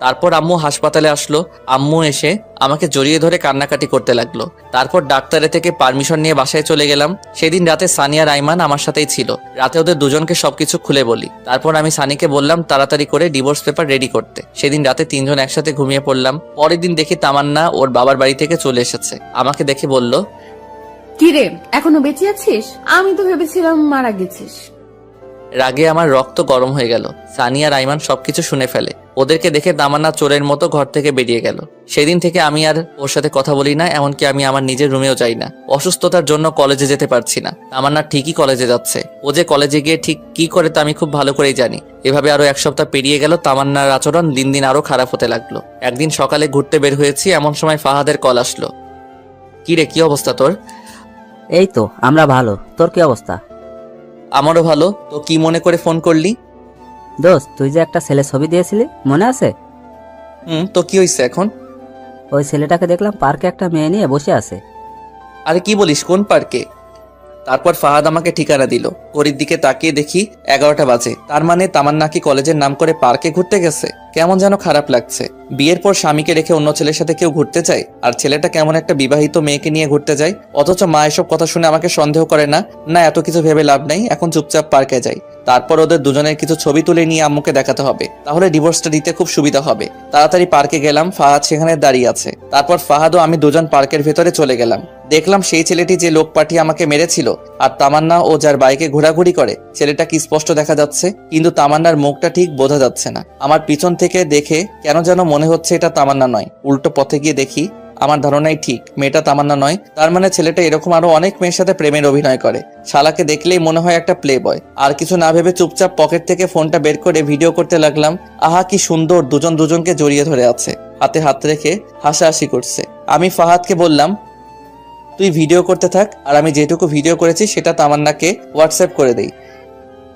তারপর আম্মু হাসপাতালে আসলো। আম্মু এসে আমাকে জড়িয়ে ধরে কান্নাকাটি করতে লাগলো। তারপর ডাক্তারের থেকে পারমিশন নিয়ে বাসায় চলে গেলাম। সেদিন রাতে সানি আর আইমান আমার সাথেই ছিল। রাতে ওদের দুজনকে সবকিছু খুলে বলি। তারপর আমি সানিকে বললাম তাড়াতাড়ি করে ডিভোর্স পেপার রেডি করতে। সেদিন রাতে তিনজন একসাথে ঘুমিয়ে পড়লাম। পরের দিন দেখি তামান্না ওর বাবার বাড়ি থেকে চলে এসেছে। আমাকে দেখে বলল, কিরে এখনো বেঁচে আছিস? আমি তো ভেবেছিলাম মারা গেছিস। রাগে আমার রক্ত গরম হয়ে গেল। সানি আর আইমান সবকিছু শুনে ফেলে। ওদেরকে দেখে তামান্না চোরের মতো ঘর থেকে বেরিয়ে গেল। সেদিন থেকে আমি আর ওর সাথে কথা বলি না, এমনকি আমি আমার নিজের রুমেও যাই না। অসুস্থতার জন্য কলেজে যেতে পারছি না। তামান্না ঠিকই কলেজে যাচ্ছে। ও যে কলেজে গিয়ে ঠিক কি করে তা আমি খুব ভালো করেই জানি। এভাবে আরো এক সপ্তাহ পেরিয়ে গেল। তামান্নার আচরণ দিন দিন আরো খারাপ হতে লাগলো। একদিন সকালে ঘুরতে বের হয়েছি, এমন সময় ফাহাদের কল আসলো। কি রে, কি অবস্থা তোর? এই তো আমরা ভালো, তোর কি অবস্থা? আমারও ভালো। তো কি মনে করে ফোন করলি? দোস্ত, তুই যে একটা ছেলে ছবি দিয়েছিলি মনে আছে? তো কি হয়েছে এখন? ওই ছেলেটাকে দেখলাম পার্কে একটা মেয়ে নিয়ে বসে আছে। আরে কি বলিস, কোন পার্কে? তারপর ফাহাদ আমাকে ঠিকানা দিল। ঘড়ির দিকে তাকিয়ে দেখি 11টা বাজে। তার মানে তামান্না কি কলেজের নাম করে পার্কে ঘুরতে গেছে? কেমন যেন খারাপ লাগছে। বিয়ের পর স্বামীকে রেখে অন্য ছেলের সাথে কেউ ঘুরতে যায়, আর ছেলেটা কেমন একটা বিবাহিত মেয়েকে নিয়ে ঘুরতে যায়। অথচ মা এসব কথা শুনে আমাকে সন্দেহ করে না। না, এত কিছু ভেবে লাভ নাই, এখন চুপচাপ পার্কে যাই। তারপর ওদের দুজনের কিছু ছবি তুলে নিয়ে আম্মুকে দেখাতে হবে, তাহলে ডিভোর্সটা দিতে খুব সুবিধা হবে। তাড়াতাড়ি পার্কে গেলাম। ফাহাদ সেখানে দাঁড়িয়ে আছে। তারপর ফাহাদ ও আমি দুজন পার্কের ভেতরে চলে গেলাম। দেখলাম সেই ছেলেটি যে লোক পাঠিয়ে আমাকে মেরেছিল আর তামান্না ও যার বাইকে ঘোরাঘুরি করে, ছেলেটা কি স্পষ্ট দেখা যাচ্ছে, কিন্তু তামান্নার মুখটা ঠিক বোঝা যাচ্ছে না। আমার পিছন থেকে দেখে কেন যেন মনে হচ্ছে এটা তামান্না নয়। উল্টো পথে গিয়ে দেখি আমার ধারণাই ঠিক, মেয়েটা তামান্না নয়। তার মানে ছেলেটা এরকম আরো অনেক মেয়ের সাথে প্রেমের অভিনয় করে। শালাকে দেখলেই মনে হয় একটা প্লে বয়। আর কিছু না ভেবে চুপচাপ পকেট থেকে ফোনটা বের করে ভিডিও করতে লাগলাম। আহা কি সুন্দর, দুজন দুজনকে জড়িয়ে ধরে আছে, হাতে হাত রেখে হাসাহাসি করছে। আমি ফাহাদকে বললাম, তুই ভিডিও করতে থাক, আর আমি যেটুকু ভিডিও করেছি সেটা তামান্নাকে হোয়াটসঅ্যাপ করে দেই।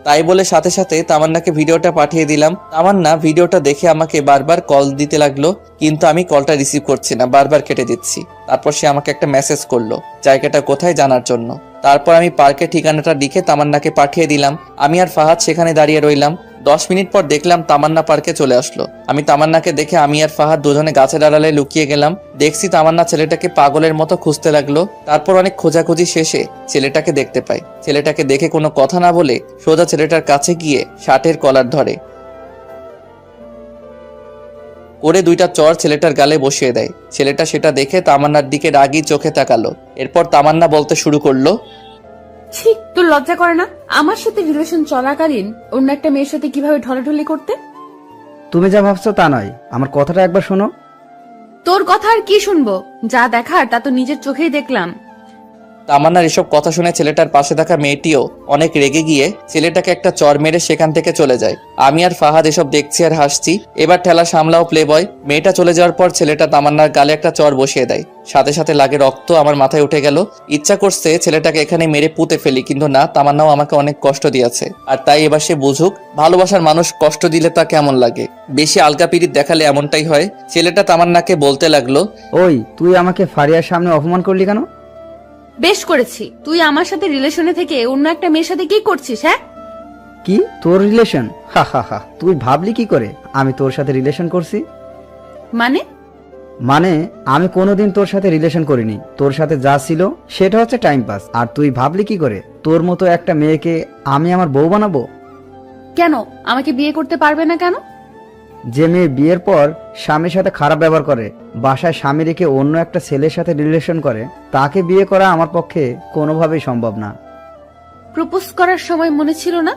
তাই বলে সাথে সাথে তামান্নাকে ভিডিওটা পাঠিয়ে দিলাম। তামান্না ভিডিওটা দেখে আমাকে বারবার কল দিতে লাগলো, কিন্তু আমি কলটা রিসিভ করছি না, বারবার কেটে দিচ্ছি। তারপর সে আমাকে একটা মেসেজ করলো জায়গাটা কোথায় জানার জন্য। তারপর আমি পার্কের ঠিকানাটা লিখে তামান্নাকে পাঠিয়ে দিলাম। আমি আর ফাহাদ সেখানে দাঁড়িয়ে রইলাম। 10 মিনিট পর দেখলাম তামান্না পার্কে চলে আসলো। আমি তামান্নাকে দেখে আমি আর ফাহাদ দুজনে গাছের আড়ালে লুকিয়ে গেলাম। দেখছি তামান্না ছেলেটাকে পাগলের মতো খুঁজতে লাগলো। তারপর অনেক খোঁজাখুঁজি শেষে ছেলেটাকে দেখতে পাই। ছেলেটাকে দেখে কোনো কথা না বলে সোজা ছেলেটার কাছে গিয়ে শার্টের কলার ধরে করে 2টা চড় ছেলেটার গালে বসিয়ে দেয়। ছেলেটা সেটা দেখে তামান্নার দিকে রাগী চোখে তাকালো। এরপর তামান্না বলতে শুরু করলো, ছি, তোর লজ্জা করে না আমার সাথে রিলেশন চলাকালীন অন্য একটা মেয়ের সাথে কিভাবে ঢলাঢলি করতে? তুমি যা ভাবছো তা নয়, আমার কথাটা একবার শোনো। তোর কথা আর কি শুনবো? যা দেখার তা তো নিজের চোখেই দেখলাম। তামান্নার এসব কথা শুনে ছেলেটার পাশে থাকা মেয়েটিও অনেক রেগে গিয়ে ছেলেটাকে একটা চড় মেরে সেখান থেকে চলে যায়। আমি আর ফাহাদ এসব দেখছি আর হাসছি। এবার ঠেলা সামলাও প্লে বয়। মেয়েটা চলে যাওয়ার পর ছেলেটা তামান্নার গালে একটা চড় বসিয়ে দেয়। সাথে সাথে লাগে রক্ত আমার মাথায় উঠে গেল। ইচ্ছা করছে ছেলেটাকে এখানে মেরে পুঁতে ফেলি, কিন্তু না, তামান্নাও আমাকে অনেক কষ্ট দিয়েছে। আর তাই এবার সে বুঝুক ভালোবাসার মানুষ কষ্ট দিলে তা কেমন লাগে। বেশি আলগা পিরিত দেখালে এমনটাই হয়। ছেলেটা তামান্নাকে বলতে লাগলো, ওই তুই আমাকে ফারিয়ার সামনে অপমান করলি কেন? বেশ করেছি, তুই আমার সাথে রিলেশনে থেকে অন্য একটা মেয়ের সাথে কি করছিস? হ্যাঁ, কি তোর রিলেশন? হা হা হা, তুই ভাবলি কি করে আমি তোর সাথে রিলেশন করছি? মানে আমি কোনোদিন তোর সাথে রিলেশন করিনি। তোর সাথে যা ছিল সেটা হচ্ছে টাইম পাস। আর তুই ভাবলি কি করে তোর মতো একটা মেয়েকে আমি আমার বউ বানাবো? কেন আমাকে বিয়ে করতে পারবে না কেন? যে মেয়ে বিয়ের পর স্বামীর সাথে খারাপ ব্যবহার করে, বাসায় স্বামী রেখে অন্য একটা ছেলের সাথে রিলেশন করে, তাকে বিয়ে করা আমার পক্ষে কোনোভাবেই সম্ভব না। প্রপোজ করার সময় মনে ছিল না?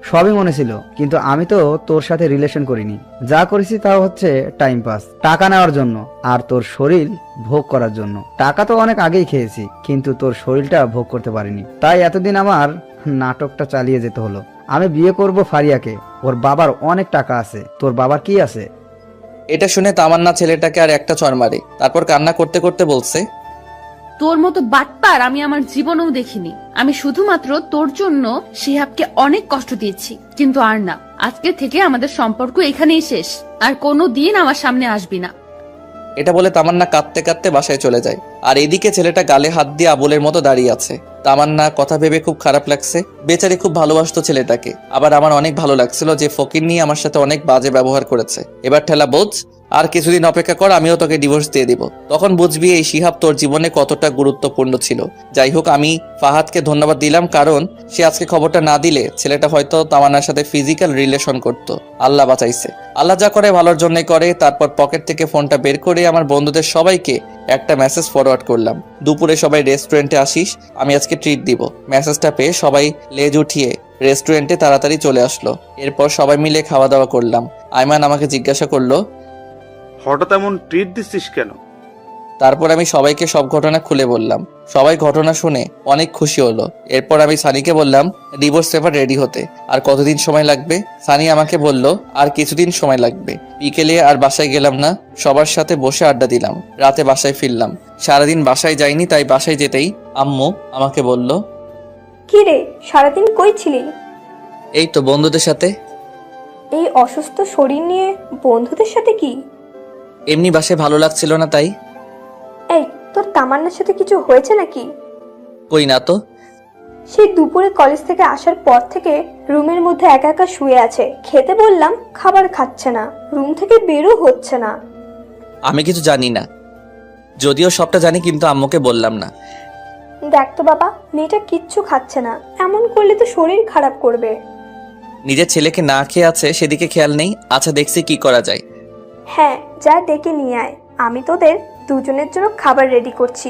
সবই মনে ছিল, কিন্তু আমি তো তোর সাথে রিলেশন করিনি। যা করেছি তা হচ্ছে টাইম পাস, টাকা নেওয়ার জন্য আর তোর শরীর ভোগ করার জন্য। টাকা তো অনেক আগেই খেয়েছি, কিন্তু তোর শরীরটা ভোগ করতে পারিনি। তাই এতদিন আমার নাটকটা চালিয়ে যেতে হলো। আমি বিয়ে করব ফারিয়াকে, ওর বাবার অনেক টাকা আছে। তোর বাবার কি আছে? এটা শুনে তামান্না ছেলেটাকে আর একটা চড় মারে। তারপর কান্না করতে করতে বলছে, তোর মতো বাটপার আমি আমার জীবনেও দেখিনি। আমি শুধুমাত্র তোর জন্য শিহাবকে অনেক কষ্ট দিয়েছি, কিন্তু আর না। আজকে থেকে আমাদের সম্পর্ক এখানেই শেষ, আর কোনো দিন আমার সামনে আসবি না। এটা বলে তামান্না কাঁদতে কাঁদতে বাসায় চলে যায়। আর এদিকে ছেলেটা গালে হাত দিয়ে আবুলের মতো দাঁড়িয়ে আছে। তামান্না কথা ভেবে খুব খারাপ লাগছে। বেচারি খুব ভালোবাসতো ছেলেটাকে। আবার আমার অনেক ভালো লাগছিল যে ফকির নিয়ে আমার সাথে অনেক বাজে ব্যবহার করেছে। এবার ঠেলা বোঝ, আর কিছুদিন অপেক্ষা কর, আমিও তোকে ডিভোর্স দিয়ে দিব। তখন বুঝবি এই শিহাব তোর জীবনে কতটা গুরুত্বপূর্ণ ছিল। যাই হোক, আমি ফাহাদকে ধন্যবাদ দিলাম, কারণ সে আজকে খবরটা না দিলে ছেলেটা হয়তো তামান্নার সাথে ফিজিক্যাল রিলেশন করত। আল্লাহ বাঁচাইছে। আল্লাহ যা করে ভালোর জন্যই করে। তারপর পকেট থেকে ফোনটা বের করে আমার বন্ধুদের সবাইকে একটা মেসেজ ফরওয়ার্ড করলাম, দুপুরে সবাই রেস্টুরেন্টে আসিস, আমি আজকে ট্রিট দিব। মেসেজটা পেয়ে সবাই লেজ উঠিয়ে রেস্টুরেন্টে তাড়াতাড়ি চলে আসলো। এরপর সবাই মিলে খাওয়া দাওয়া করলাম। আইমান আমাকে জিজ্ঞাসা করলো, হঠাৎ এমন ট্রিট দিচ্ছিস কেন? তারপর আমি সবাইকে সব ঘটনা খুলে বললাম। সবাই ঘটনা শুনে অনেক খুশি হলো। এরপর আমি সানিকে বললাম ডিভোর্স পেপার রেডি হতে আর কতদিন সময় লাগবে। সানি আমাকে বলল আর কিছুদিন সময় লাগবে। বিকেলে আর বাসায় গেলাম না, সবার সাথে বসে আড্ডা দিলাম। রাতে বাসায় ফিরলাম। সারাদিন বাসায় যাইনি, তাই বাসায় যেতেই আম্মু আমাকে বলল, কি রে, সারাদিন কই ছিলি? এই তো বন্ধুদের সাথে। এই অসুস্থ শরীর নিয়ে বন্ধুদের সাথে কি? এমনি বাসায় ভালো লাগছিল না তাই। এই, তোর তামান্নার সাথে কিছু হয়েছে নাকি? কই না তো। সেই দুপুরে কলেজ থেকে আসার পর থেকে রুমের মধ্যে একা একা শুয়ে আছে। খেতে বললাম, খাবার খাচ্ছে না, রুম থেকে বেরও হচ্ছে না। আমি কিছু জানি না, যদিও সবটা জানি, কিন্তু আম্মুকে বললাম না। দেখ তো বাবা, মেয়েটা কিচ্ছু খাচ্ছে না, এমন করলে তো শরীর খারাপ করবে। নিজের ছেলেকে না খেয়ে আছে সেদিকে খেয়াল নেই। আচ্ছা, দেখছি কি করা যায়। হ্যাঁ, যা ডেকে নিয়ে আয়, আমি তোদের দুজনের জন্য খাবার রেডি করছি।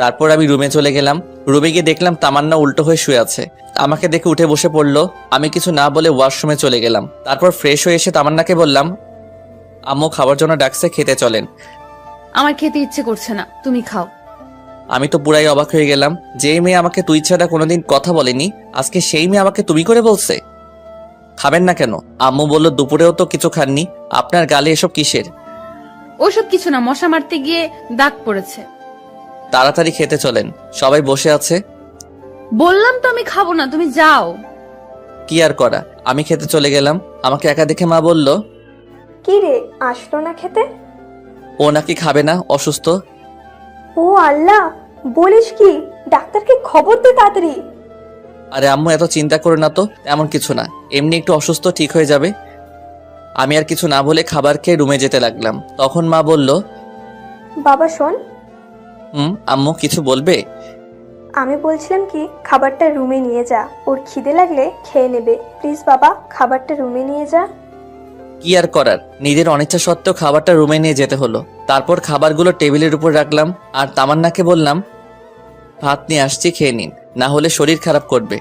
তারপর আমি রুমে চলে গেলাম। রুমে গিয়ে দেখলাম তামান্না উল্টো হয়ে শুয়ে আছে। আমাকে দেখে উঠে বসে পড়লো। আমি কিছু না বলে ওয়াশরুমে চলে গেলাম। তারপর ফ্রেশ হয়ে এসে তামান্নাকে বললাম, আম্মু খাবার জন্য ডাকছে, খেতে চলেন। আমার খেতে ইচ্ছে করছে না, তুমি খাও। আমি তো পুরাই অবাক হয়ে গেলাম। যেই মেয়ে আমাকে তুই ছাড়া কোনোদিন কথা বলেনি, আজকে সেই মেয়ে আমাকে তুমি করে বলছে। খাবেন না কেন? আম্মু বলল দুপুরেও তো কিছু খাননি, আপনার গালে এসব কিসের? ওসব কিছু না, মশা মারতে গিয়ে দাগ পড়েছে। তাড়াতাড়ি খেতে চলেন, সবাই বসে আছে। বললাম তো আমি খাবো না, তুমি যাও। কি আর করা, আমি খেতে চলে গেলাম। আমাকে একা দেখে মা বলল, কি রে, আসলো না খেতে? ও নাকি খাবে না, অসুস্থ। ও আল্লাহ, বলিস কি? ডাক্তারকে খবর দে তাড়াতাড়ি। আরে আম্মু এত চিন্তা করো না তো, এমন কিছু না, এমনি একটু অসুস্থ, ঠিক হয়ে যাবে। আমি আর কিছু না বলে খাবার খেয়ে রুমে যেতে লাগলাম। তখন মা বলল, বাবা শোন। আম্মু কিছু বলবে? আমি বলছিলাম কি, খাবারটা রুমে নিয়ে যা, ওর খিদে লাগলে খেয়ে নেবে। প্লিজ বাবা, খাবারটা রুমে নিয়ে যা। কি আর করার, নিজের অনিচ্ছা সত্ত্বেও খাবারটা রুমে নিয়ে যেতে হলো। তারপর খাবারগুলো টেবিলের উপর রাখলাম আর তামান্নাকে বললাম, ভাত নিয়ে আসছি, খেয়ে নিন, না হলে শরীর খারাপ করবে।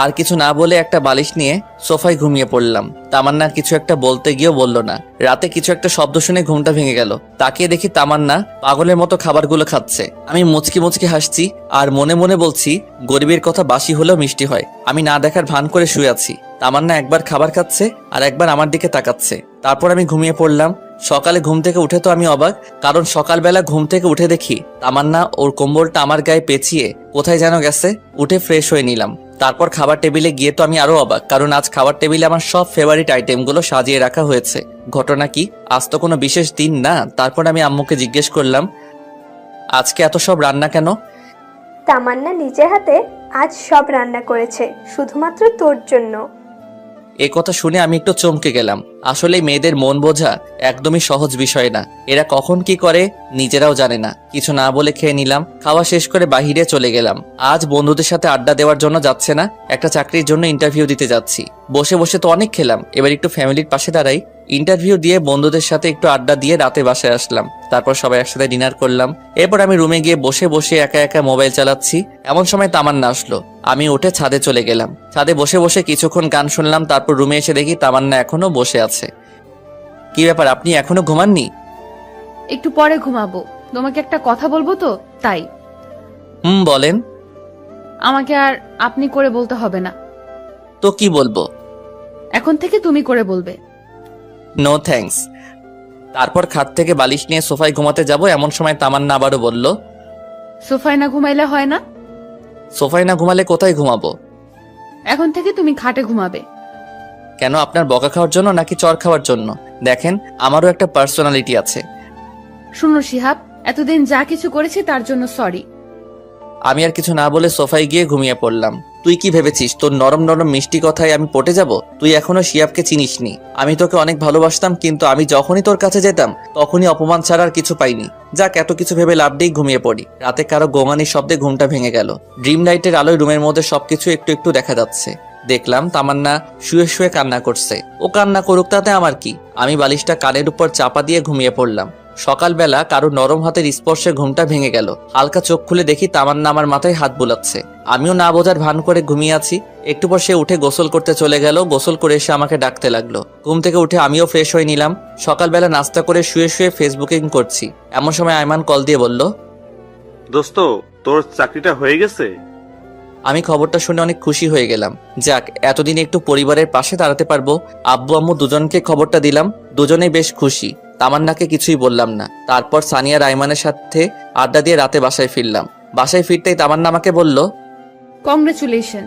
আর কিছু না বলে একটা বালিশ নিয়ে সোফায় ঘুমিয়ে পড়লাম। তামান্না কিছু একটা বলতে গিয়েও বলল না। রাতে কিছু একটা শব্দ শুনে ঘুমটা ভেঙে গেল। তাকিয়ে দেখি তামান্না পাগলের মতো খাবারগুলো খাচ্ছে। আমি মুচকি মুচকি হাসছি আর মনে মনে বলছি, গরিবের কথা বাসি হলেও মিষ্টি হয়। আমি না দেখার ভান করে শুয়ে আছি। তামান্না একবার খাবার খাচ্ছে আর একবার আমার দিকে তাকাচ্ছে। তারপর আমি ঘুমিয়ে পড়লাম। সকালে ঘুম থেকে উঠে তো আমি অবাক, কারণ সকালবেলা ঘুম থেকে উঠে দেখি তামান্না ওর কম্বলটা আমার গায়ে পেঁচিয়ে কোথায় যেন গেছে। উঠে ফ্রেশ হয়ে নিলাম। তারপর খাবার টেবিলে গিয়ে তো আমি আরো অবাক, কারণ আজ খাবার টেবিলে আমার সব ফেভারিট আইটেমগুলো সাজিয়ে রাখা হয়েছে। ঘটনা কি? আজ তো কোনো বিশেষ দিন না। তারপর আমি আম্মুকে জিজ্ঞেস করলাম, আজকে এত সব রান্না কেন? তামান্না নিজের হাতে আজ সব রান্না করেছে, শুধুমাত্র তোর জন্য। এ কথা শুনে আমি একটু চমকে গেলাম। আসলে মেয়েদের মন বোঝা একদমই সহজ বিষয় না। এরা কখন কি করে নিজেরাও জানে না। কিছু না বলে খেয়ে নিলাম। খাওয়া শেষ করে বাহিরে চলে গেলাম। আজ বন্ধুদের সাথে আড্ডা দেওয়ার জন্য যাচ্ছে না, একটা চাকরির জন্য ইন্টারভিউ দিতে যাচ্ছি। বসে বসে তো অনেক খেলাম, এবার একটু ফ্যামিলির পাশে দাঁড়াই। ইন্টারভিউ দিয়ে বন্ধুদের সাথে একটু আড্ডা দিয়ে রাতে বাসায় আসলাম। তারপর সবাই একসাথে ডিনার করলাম। এরপর আমি রুমে গিয়ে বসে বসে একা একা মোবাইল চালাচ্ছি। এমন সময় তামান্না আসলো। আমি উঠে ছাদে চলে গেলাম। ছাদে বসে বসে কিছুক্ষণ গান শুনলাম। তারপর রুমে এসে দেখি তামান্না এখনো বসে আছে। কি ব্যাপার, আপনি এখনো ঘুমাননি? একটু পরে ঘুমাবো, তোমাকে একটা কথা বলবো তো তাই। বলেন। আমাকে আর আপনি করে বলতে হবে না, তো কি বলবো? এখন থেকে তুমি করে বলবে। No thanks. তারপর খাট থেকে বালিশ নিয়ে সোফায় ঘুমাতে যাব। এমন সময় তামান্না আবারও বলল, সোফায় না ঘুমাইলে হয় না? সোফায় না ঘুমালে কোথায় ঘুমাবো? এখন থেকে তুমি খাটে ঘুমাবে। কেন, আপনার বকা খাওয়ার জন্য নাকি চর খাওয়ার জন্য? দেখেন, আমারও একটা পার্সোনালিটি আছে। শুনো শিহাব, এতদিন যা কিছু করেছি তার জন্য সরি। আমি আর কিছু না বলে সোফায় গিয়ে ঘুমিয়ে পড়লাম। তুই কি ভেবেছিস তোর নরম নরম মিষ্টি কথায় আমি পটে যাব? তুই এখনো শিয়াবকে চিনিসনি। আমি তোকে অনেক ভালোবাসতাম, কিন্তু আমি যখনই তোর কাছে যেতাম তখনই অপমান ছাড়া আর কিছু পাইনি। যাক, এত কিছু ভেবে লাভ নেই, ঘুমিয়ে পড়ি। রাতে কারো গোঙানির শব্দে ঘুমটা ভেঙে গেল। ড্রিম লাইটের আলোয় রুমের মধ্যে সবকিছু একটু একটু দেখা যাচ্ছে। দেখলাম তামান্না শুয়ে শুয়ে কান্না করছে। ও কান্না করুক, তাতে আমার কি। আমি বালিশটা কানের উপর চাপা দিয়ে ঘুমিয়ে পড়লাম। সকালবেলা কারো নরম হাতের স্পর্শে ঘুমটা ভেঙে গেল। হালকা চোখ খুলে দেখি তামান্না আমার মাথায় হাত বুলাচ্ছে। আমিও না বোঝার ভান করে ঘুমিয়ে আছি। একটু পর সে উঠে গোসল করতে চলে গেল। গোসল করে এসে আমাকে ডাকতে লাগলো। ঘুম থেকে উঠে আমিও ফ্রেশ হয়ে নিলাম। সকালবেলা নাস্তা করে শুয়ে শুয়ে ফেসবুকিং করছি। এমন সময় আয়মান কল দিয়ে বলল, দোস্ত, তোর চাকরিটা হয়ে গেছে? আমি খবরটা শুনে অনেক খুশি হয়ে গেলাম। যাক, এতদিন একটু পরিবারের পাশে দাঁড়াতে পারবো। আব্বু আম্মু দুজনকে খবরটা দিলাম। দুজনেই বেশ খুশি। তামান্নাকে কিছুই বললাম না। তারপর সানিয়া রাইমানের সাথে আড্ডা দিয়ে রাতে বাসায় ফিরলাম। বাসায় ফিরতেই তামান্না আমাকে বলল, কংগ্রেচুলেশন।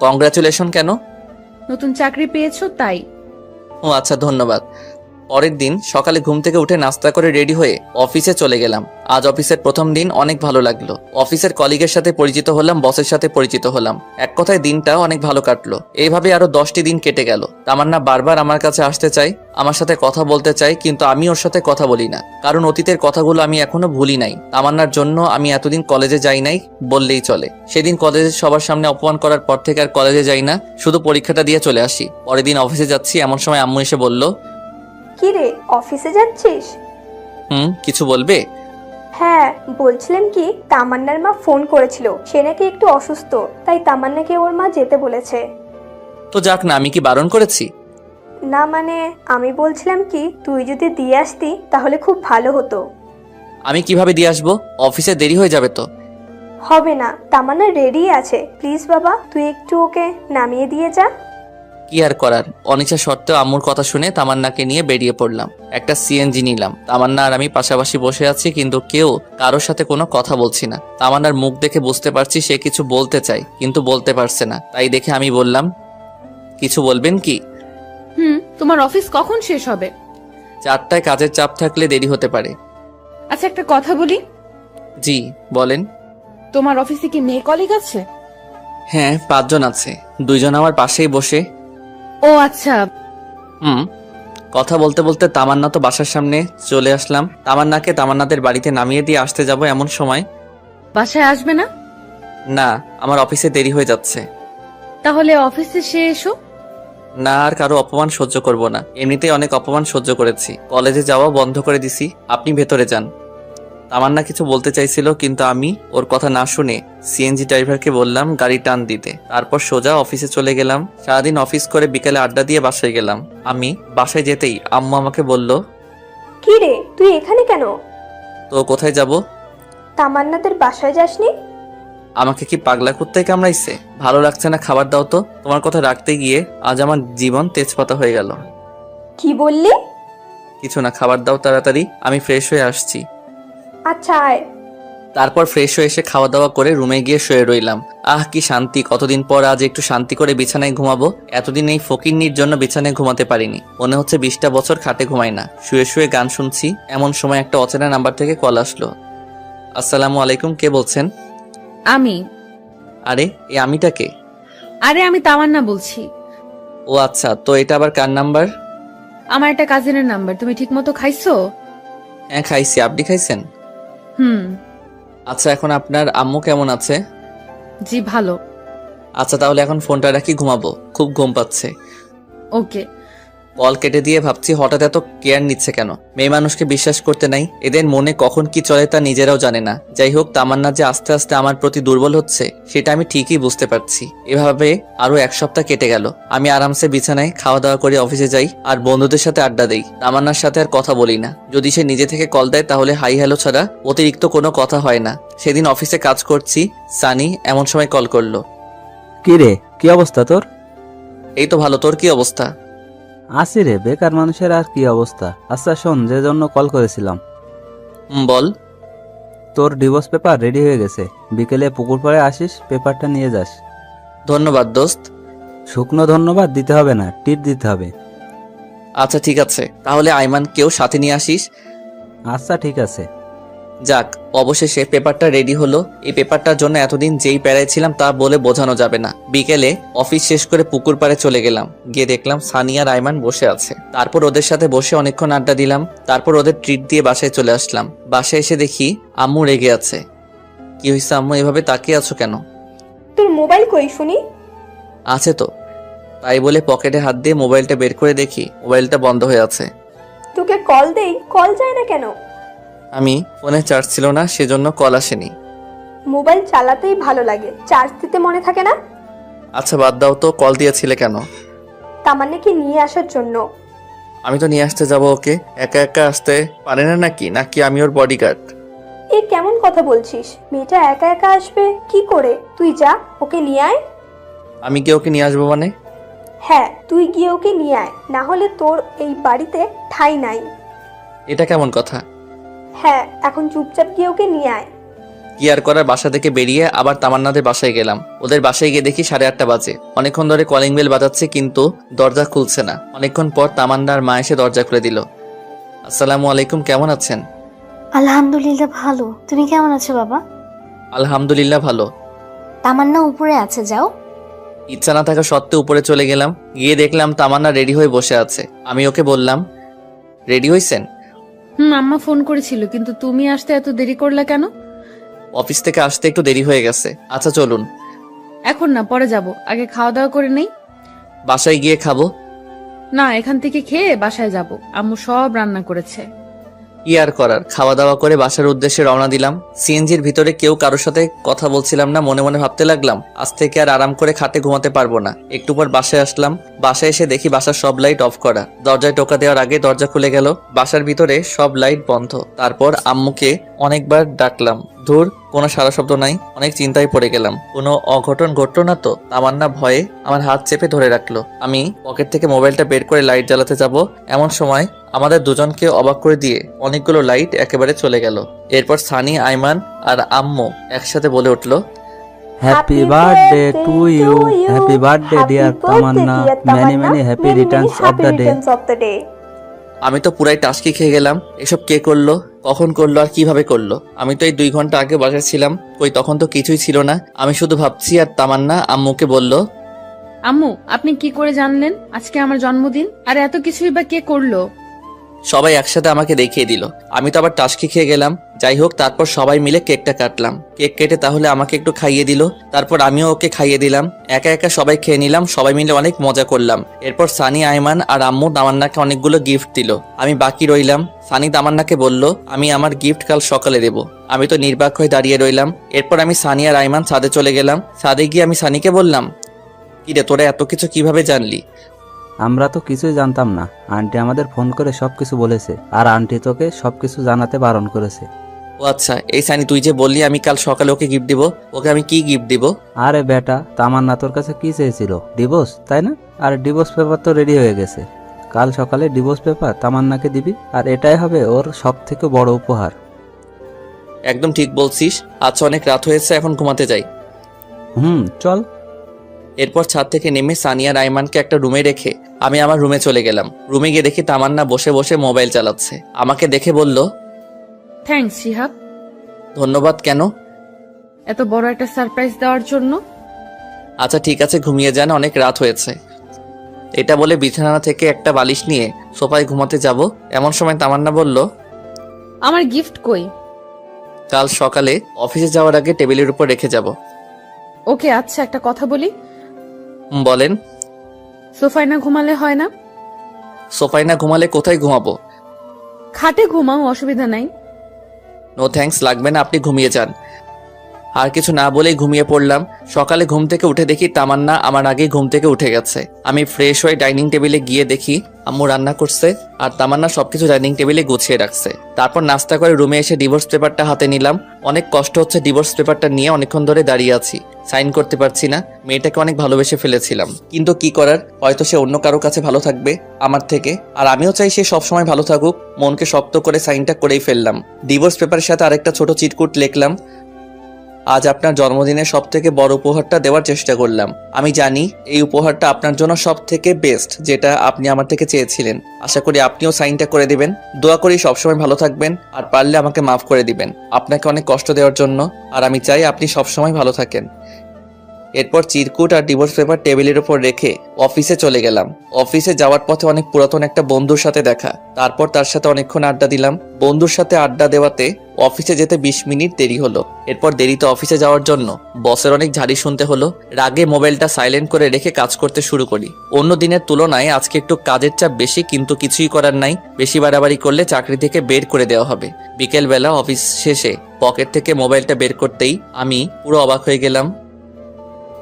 কংগ্রাচুলেশন কেন? নতুন চাকরি পেয়েছো তাই। ও আচ্ছা, ধন্যবাদ। পরের দিন সকালে ঘুম থেকে উঠে নাস্তা করে রেডি হয়ে অফিসে চলে গেলাম। আজ অফিসের প্রথম দিন, অনেক ভালো লাগলো। অফিসের কলিগের সাথে পরিচিত হলাম, বসের সাথে পরিচিত হলাম। এক কথায় দিনটা অনেক ভালো কাটলো। এইভাবে আরো 10টি দিন কেটে গেল। তামান্না বারবার আমার কাছে আসতে চাই, আমার সাথে কথা বলতে চাই, কিন্তু আমি ওর সাথে কথা বলি না। কারণ অতীতের কথাগুলো আমি এখনো ভুলি নাই। তামান্নার জন্য আমি এতদিন কলেজে যাই নাই বললেই চলে। সেদিন কলেজে সবার সামনে অপমান করার পর থেকে আর কলেজে যাই না, শুধু পরীক্ষাটা দিয়ে চলে আসি। পরের দিন অফিসে যাচ্ছি, এমন সময় আম্মু এসে বলল, কি রে, অফিসে যাচ্ছিস? কিছু বলবে? হ্যাঁ, বলছিলাম কি, তামান্নার মা ফোন করেছিল। সে নাকি একটু অসুস্থ, তাই তামান্নাকে ওর মা যেতে বলেছে। তো যাক না, আমি কি বারণ করেছি? না মানে, আমি বলছিলাম কি, তুই যদি দিয়ে আসতি তাহলে খুব ভালো হতো। আমি কিভাবে দিয়ে আসবো? অফিসে দেরি হয়ে যাবে তো। হবে না, তামান্না রেডি আছে। প্লিজ বাবা, তুই একটু ওকে নামিয়ে দিয়ে যা। কি আর করার, অনিচ্ছা সত্ত্বেও আম্মুর কথা শুনে তামান্নাকে নিয়ে বেরিয়ে পড়লাম। একটা সিএনজি নিলাম। তামান্না আর আমি পাশাপাশি বসে আছি, কিন্তু কেউ কারোর সাথে কোনো কথা বলছি না। তামান্নার মুখ দেখে বুঝতে পারছি সে কিছু বলতে চায়, কিন্তু বলতে পারছে না। তাই দেখে আমি বললাম, কিছু বলবেন কি? তোমার অফিস কখন শেষ হবে? 4টায় কাজের চাপ থাকলে দেরি হতে পারে। আচ্ছা, একটা কথা বলি। জি বলেন। তোমার অফিসে কি মেয়ে কলিগ আছে? হ্যাঁ, 5 জন আছে। 2 জন আমার পাশেই বসে। ও আচ্ছা। কথা বলতে বলতে তামান্না তো বাসার সামনে চলে আসলাম। তামান্নাকে তামান্নাদের বাড়িতে নামিয়ে দিয়ে আসতে যাব এমন সময়, বাসায় আসবে না? না, আমার অফিসে দেরি হয়ে যাচ্ছে। তাহলে অফিসে সে এসো। না, আর কারো অপমান সহ্য করব না। এমনিতেই অনেক অপমান সহ্য করেছি। কলেজে যাওয়া বন্ধ করে দিছি। আপনি ভেতরে যান। তামান্না কিছু বলতে চাইছিল, কিন্তু আমি ওর কথা না শুনে সিএনজি ড্রাইভারকে বললাম গাড়ি টান দিতে। তারপর সোজা অফিসে চলে গেলাম। সারাদিন অফিস করে বিকেলে আড্ডা দিয়ে বাসায় গেলাম। আমি বাসায় যেতেই আম্মু আমাকে বলল, কি রে, তুই এখানে কেন? তো কোথায় যাব? তামান্নাদের বাসায় যাসনি? আমাকে কি পাগলা কুত্তায় কামড়াইছে? ভালো লাগছে না, খাবার দাও তো। তোমার কথা রাখতে গিয়ে আজ আমার জীবন তেজপাতা হয়ে গেল। কি বললি? কিছু না, খাবার দাও তাড়াতাড়ি, আমি ফ্রেশ হয়ে আসছি। আচ্ছা আয়। তারপর ফ্রেশ হয়ে এসে খাওয়া দাওয়া করে রুমে গিয়ে শুয়ে রইলাম। আহ, কি শান্তি! কতদিন পর আজ একটু শান্তি করে বিছানায় ঘুমাবো। এতদিন এই ফকিন্নির জন্য বিছানায় ঘুমাতে পারিনি। মনে হচ্ছে 20টা বছর খাটে ঘুমাই না। শুয়ে শুয়ে গান শুনছি, এমন সময় একটা অচেনা নাম্বার থেকে কল আসলো। আসসালামু আলাইকুম, কে বলছেন? আমি। আরে, এই আমিটাকে? আরে, আমি তামান্না বলছি। ও আচ্ছা, তো এটা আবার কার নাম্বার? আমার একটা কাজিনের নাম্বার। তুমি ঠিক মতো খাইছো? হ্যাঁ খাইছি, আপনি খাইছেন? আচ্ছা, এখন আপনার আম্মু কেমন আছে? জি ভালো। আচ্ছা, তাহলে এখন ফোনটা রাখি, ঘুমাবো, খুব ঘুম পাচ্ছে। ওকে। কল কেটে দিয়ে ভাবছি হঠাৎ এত কেয়ার নিচ্ছে কেন। মেয়ে মানুষকে বিশ্বাস করতে নাই। এদের মনে কখন কি চলে তা নিজেরাও জানে না। যাই হোক, তামান্না যে আস্তে আস্তে আমার প্রতি দুর্বল হচ্ছে সেটা আমি ঠিকই বুঝতে পারছি। এভাবে আরো 1 সপ্তাহ কেটে গেল। আমি আরামসে বিছানায় খাওয়া দাওয়া করে অফিসে যাই আর বন্ধুদের সাথে আড্ডা দেই। তামান্নার সাথে আর কথা বলি না। যদি সে নিজে থেকে কল দেয় তাহলে হাই হ্যালো ছাড়া অতিরিক্ত কোনো কথা হয় না। সেদিন অফিসে কাজ করছি, সানি এমন সময় কল করলো। কি রে, কি অবস্থা তোর? এই তো ভালো, তোর কি অবস্থা? আসি রে, বেকার মানুষের আর কি অবস্থা। আচ্ছা শোন, যে জন্য কল করেছিলাম। বল। তোর ডিভোর্স পেপার রেডি হয়ে গেছে। বিকেলে পুকুর পাড়ে আসিস, পেপারটা নিয়ে যাস। ধন্যবাদ দোস্ত। শুকনো ধন্যবাদ দিতে হবে না, টিপ দিতে হবে। আচ্ছা ঠিক আছে, তাহলে আইমানকেও সাথে নিয়ে আসিস। আচ্ছা ঠিক আছে। যাক, অবশেষে পেপারটা রেডি হলো। এই পেপারটার জন্য এতদিন যেই প্যারায় ছিলাম তা বলে বোঝানো যাবে না। বিকেলে অফিস শেষ করে পুকুর পাড়ে চলে গেলাম। গিয়ে দেখলাম সানিয়া আর আইমান বসে আছে। তারপর ওদের সাথে বসে অনেকক্ষণ আড্ডা দিলাম। তারপর ওদের ট্রিট দিয়ে বাসায় চলে আসলাম। বাসায় এসে দেখি আম্মু রেগে আছে। কি হয়েছে আম্মু, এভাবে তাকিয়ে আছো কেন? তোর মোবাইল কই শুনি? আছে তো। তাই বলে পকেটে হাত দিয়ে মোবাইলটা বের করে দেখি মোবাইলটা বন্ধ হয়ে আছে। তোকে কল দেই, কল যায় না কেন? আমি ফোনে চার্জ ছিল না, সেজন্য কল আসেনি। মোবাইল চালাতেই ভালো লাগে, চার্জ দিতে মনে থাকে না? আচ্ছা বাদ দাও তো, কল দিয়েছিলে কেন? তামান্নাকে নিয়ে আসার জন্য। আমি তো নিয়ে আসতে যাবো ওকে, একা একা আসতে পারে না নাকি আমি ওর বডিগার্ড? এ কেমন কথা বলছিস? মেয়েটা একা একা আসবে কি করে? তুই যা, ওকে নিয়ে আয়। আমি গিয়ে ওকে নিয়ে আসবো মানে? হ্যাঁ, তুই গিয়ে ওকে নিয়ে আয়, না হলে তোর এই বাড়িতে ঠাঁই নাই। এটা কেমন কথা? হ্যাঁ, এখন চুপচাপ গিয়ে ওকে নিয়ে আয়। কি আর করার, বাসা থেকে বেরিয়ে আবার তামান্নাদের বাসায় গেলাম। ওদের বাসায় গিয়ে দেখি 8:30 বাজে। অনেকক্ষণ ধরে কলিং বেল বাজাচ্ছে কিন্তু দরজা খুলছে না। অনেকক্ষণ পর তামান্নার মা এসে দরজা খুলে দিল। আসসালামু আলাইকুম, কেমন আছেন? আলহামদুলিল্লাহ ভালো। তুমি কেমন আছো বাবা? আলহামদুলিল্লাহ ভালো। তামান্না উপরে আছে, যাও। ইচ্ছা না থাকা সত্ত্বেও উপরে চলে গেলাম। গিয়ে দেখলাম তামান্না রেডি হয়ে বসে আছে। আমি ওকে বললাম, রেডি হইছেন? আম্মা ফোন করেছিল, কিন্তু তুমি আসতে এত দেরি করলে কেন? অফিস থেকে আসতে একটু দেরি হয়ে গেছে। আচ্ছা চলুন। এখন না, পরে যাব, আগে খাওয়া দাওয়া করে নেই। বাসায় গিয়ে খাবো। না, এখান থেকে খেয়ে বাসায় যাব, আম্মু সব রান্না করেছে। কি আর করার, খাওয়া দাওয়া করে বাসার উদ্দেশ্যে রওনা দিলাম। সিএনজির ভিতরে কেউ কারোর সাথে কথা বলছিলাম না। মনে মনে ভাবতে লাগলাম, আজ থেকে আর আরাম করে খাটে ঘুমাতে পারবো না। একটু পর বাসায় আসলাম। বাসায় এসে দেখি বাসার সব লাইট অফ করা। দরজায় টোকা দেওয়ার আগে দরজা খুলে গেল। বাসার ভিতরে সব লাইট বন্ধ। তারপর আম্মুকে অনেকবার ডাকলাম, ধুর কোনো সারা শব্দ নাই। অনেক চিন্তায় পড়ে গেলাম, কোনো অঘটন ঘটলো না তো? তামান্না ভয়ে আমার হাত চেপে ধরে রাখলো। আমি পকেট থেকে মোবাইলটা বের করে লাইট জ্বালাতে যাব, এমন সময় আমাদের দুজনকে অবাক করে দিয়ে অনেকগুলো লাইট একেবারে চলে গেল। এরপর সানি, আইমান আর আম্মু একসাথে বলে উঠলো, happy birthday to you, happy birthday dear Tamanna, many many happy returns of the day. আমি তো পুরাই টাস্কি খেয়ে গেলাম। এসব কে করলো, কখন করলো আর কিভাবে করলো? আমি তো এই 2 ঘন্টা আগে বাসায় ছিলাম, কই তখন তো কিছুই ছিল না। আমি শুধু ভাবছি। আর তামান্না আম্মুকে বলল, আম্মু, আপনি কি করে জানলেন আজকে আমার জন্মদিন? আর এত কিছুই বা কে করলো? সবাই একসাথে আমাকে দেখিয়ে দিল। আমি তো আবার টাস্কি খেয়ে গেলাম। যাই হোক, তারপর সবাই মিলে কেকটা কাটলাম। কেক কেটে তাহলে আমাকে একটু খাইয়ে দিল। তারপর আমিও ওকে খাইয়ে দিলাম। একা একা সবাই খেয়ে নিলাম। সবাই মিলে অনেক মজা করলাম। এরপর সানি, আইমান আর আম্মু তামান্নাকে অনেকগুলো গিফট দিল। আমি বাকি রইলাম। সানি তামান্নাকে বলল, আমি আমার গিফট কাল সকালে দেব। আমি তো নির্বাক হয়ে দাঁড়িয়ে রইলাম। এরপর আমি সানি আর আইমান ছাদে চলে গেলাম। ছাদে গিয়ে আমি সানিকে বললাম, কিরে তোরা এত কিছু কিভাবে জানলি? আমরা তো কিছুই জানতাম না, আন্টি আমাদের ফোন করে সবকিছু বলেছে, আর আন্টি তোকে সবকিছু জানাতে বারণ করেছে। ও আচ্ছা, এই সানি তুই যে বললি আমি কাল সকালে ওকে গিফট দিব, ওকে আমি কি গিফট দিব? আরে বেটা, তামান্না তোর কাছে কি চেয়েছিল? ডিভোর্স, তাই না? আর ডিভোর্স পেপার তো রেডি হয়ে গেছে। কাল সকালে ডিভোর্স পেপার তামান্নাকে দিবি, আর এটাই হবে ওর সব থেকে বড় উপহার। একদম ঠিক বলছিস। আচ্ছা অনেক রাত হয়েছে, এখন ঘুমাতে যাই। চল। এরপর ছাদ থেকে নেমে সানিয়া রাইমানকে একটা রুমে রেখে আমি আমার রুমে চলে গেলাম। রুমে গিয়ে দেখি তামান্না বসে বসে মোবাইল চালাচ্ছে। আমাকে দেখে বলল, থ্যাঙ্কস শিহাব, ধন্যবাদ। কেন? এত বড় একটা সারপ্রাইজ দেওয়ার জন্য। আচ্ছা ঠিক আছে, ঘুমিয়ে যান, অনেক রাত হয়েছে। এটা বলে বিছানা থেকে একটা বালিশ নিয়ে সোফায় ঘুমাতে যাব। এমন সময় তামান্না বলল, আমার গিফট কই? কাল সকালে অফিসে যাওয়ার আগে টেবিলের উপর রেখে যাব। ওকে, আচ্ছা একটা কথা বলি। বলেন। সোফায় না ঘুমালে হয় না? সোফায় না ঘুমালে কোথায় ঘুমাবো? খাটে ঘুমাও, অসুবিধা নাই। নো থ্যাঙ্কস, লাগবে না, আপনি ঘুমিয়ে যান। আর কিছু না বলেই ঘুমিয়ে পড়লাম। সকালে ঘুম থেকে উঠে দেখি তামান্না আমার আগেই ঘুম থেকে উঠে গেছে। আমি ফ্রেশ হয়ে ডাইনিং টেবিলে গিয়ে দেখি আম্মু রান্না করছে আর তামান্না সবকিছু ডাইনিং টেবিলে গুছিয়ে রাখছে। তারপর নাস্তা করে রুমে এসে ডিভোর্স পেপারটা হাতে নিলাম। অনেক কষ্ট হচ্ছে ডিভোর্স পেপারটা নিয়ে অনেকক্ষণ ধরে দাঁড়িয়ে আছি, সাইন করতে পারছি না। মেয়েটাকে অনেক ভালোবেসে ফেলেছিলাম, কিন্তু কি করার, হয়তো সে অন্য কারো কাছে ভালো থাকবে আমার থেকে, আর আমিও চাই সে সবসময় ভালো থাকুক। মনকে শক্ত করে সাইনটা করেই ফেললাম। ডিভোর্স পেপারের সাথে আরেকটা ছোট চিটকুট লিখলাম, আজ আপনার জন্মদিনের সব থেকে বড় উপহারটা দেওয়ার চেষ্টা করলাম। আমি জানি এই উপহারটা আপনার জন্য সব থেকে বেস্ট, যেটা আপনি আমার থেকে চেয়েছিলেন। আশা করি আপনিও সাইনটা করে দিবেন। দোয়া করি সবসময় ভালো থাকবেন, আর পারলে আমাকে মাফ করে দিবেন আপনাকে অনেক কষ্ট দেওয়ার জন্য। আর আমি চাই আপনি সবসময় ভালো থাকেন। এরপর চিরকুট আর ডিভোর্স পেপার টেবিলের উপর রেখে অফিসে চলে গেলাম। অফিসে যাওয়ার পথে অনেক পুরাতন একটা বন্ধুর সাথে দেখা, তারপর তার সাথে অনেকক্ষণ আড্ডা দিলাম। বন্ধুর সাথে আড্ডা দেওয়াতে অফিসে যেতে 20 মিনিট দেরি হলো। এরপর দেরিতে অফিসে যাওয়ার জন্য বসের অনেক ঝাড়ি শুনতে হলো। রাগে মোবাইলটা সাইলেন্ট করে রেখে কাজ করতে শুরু করি। অন্য দিনের তুলনায় আজকে একটু কাজের চাপ বেশি, কিন্তু কিছুই করার নাই। বেশি বাড়াবাড়ি করলে চাকরি থেকে বের করে দেওয়া হবে। বিকেলবেলা অফিস শেষে পকেট থেকে মোবাইলটা বের করতেই আমি পুরো অবাক হয়ে গেলাম।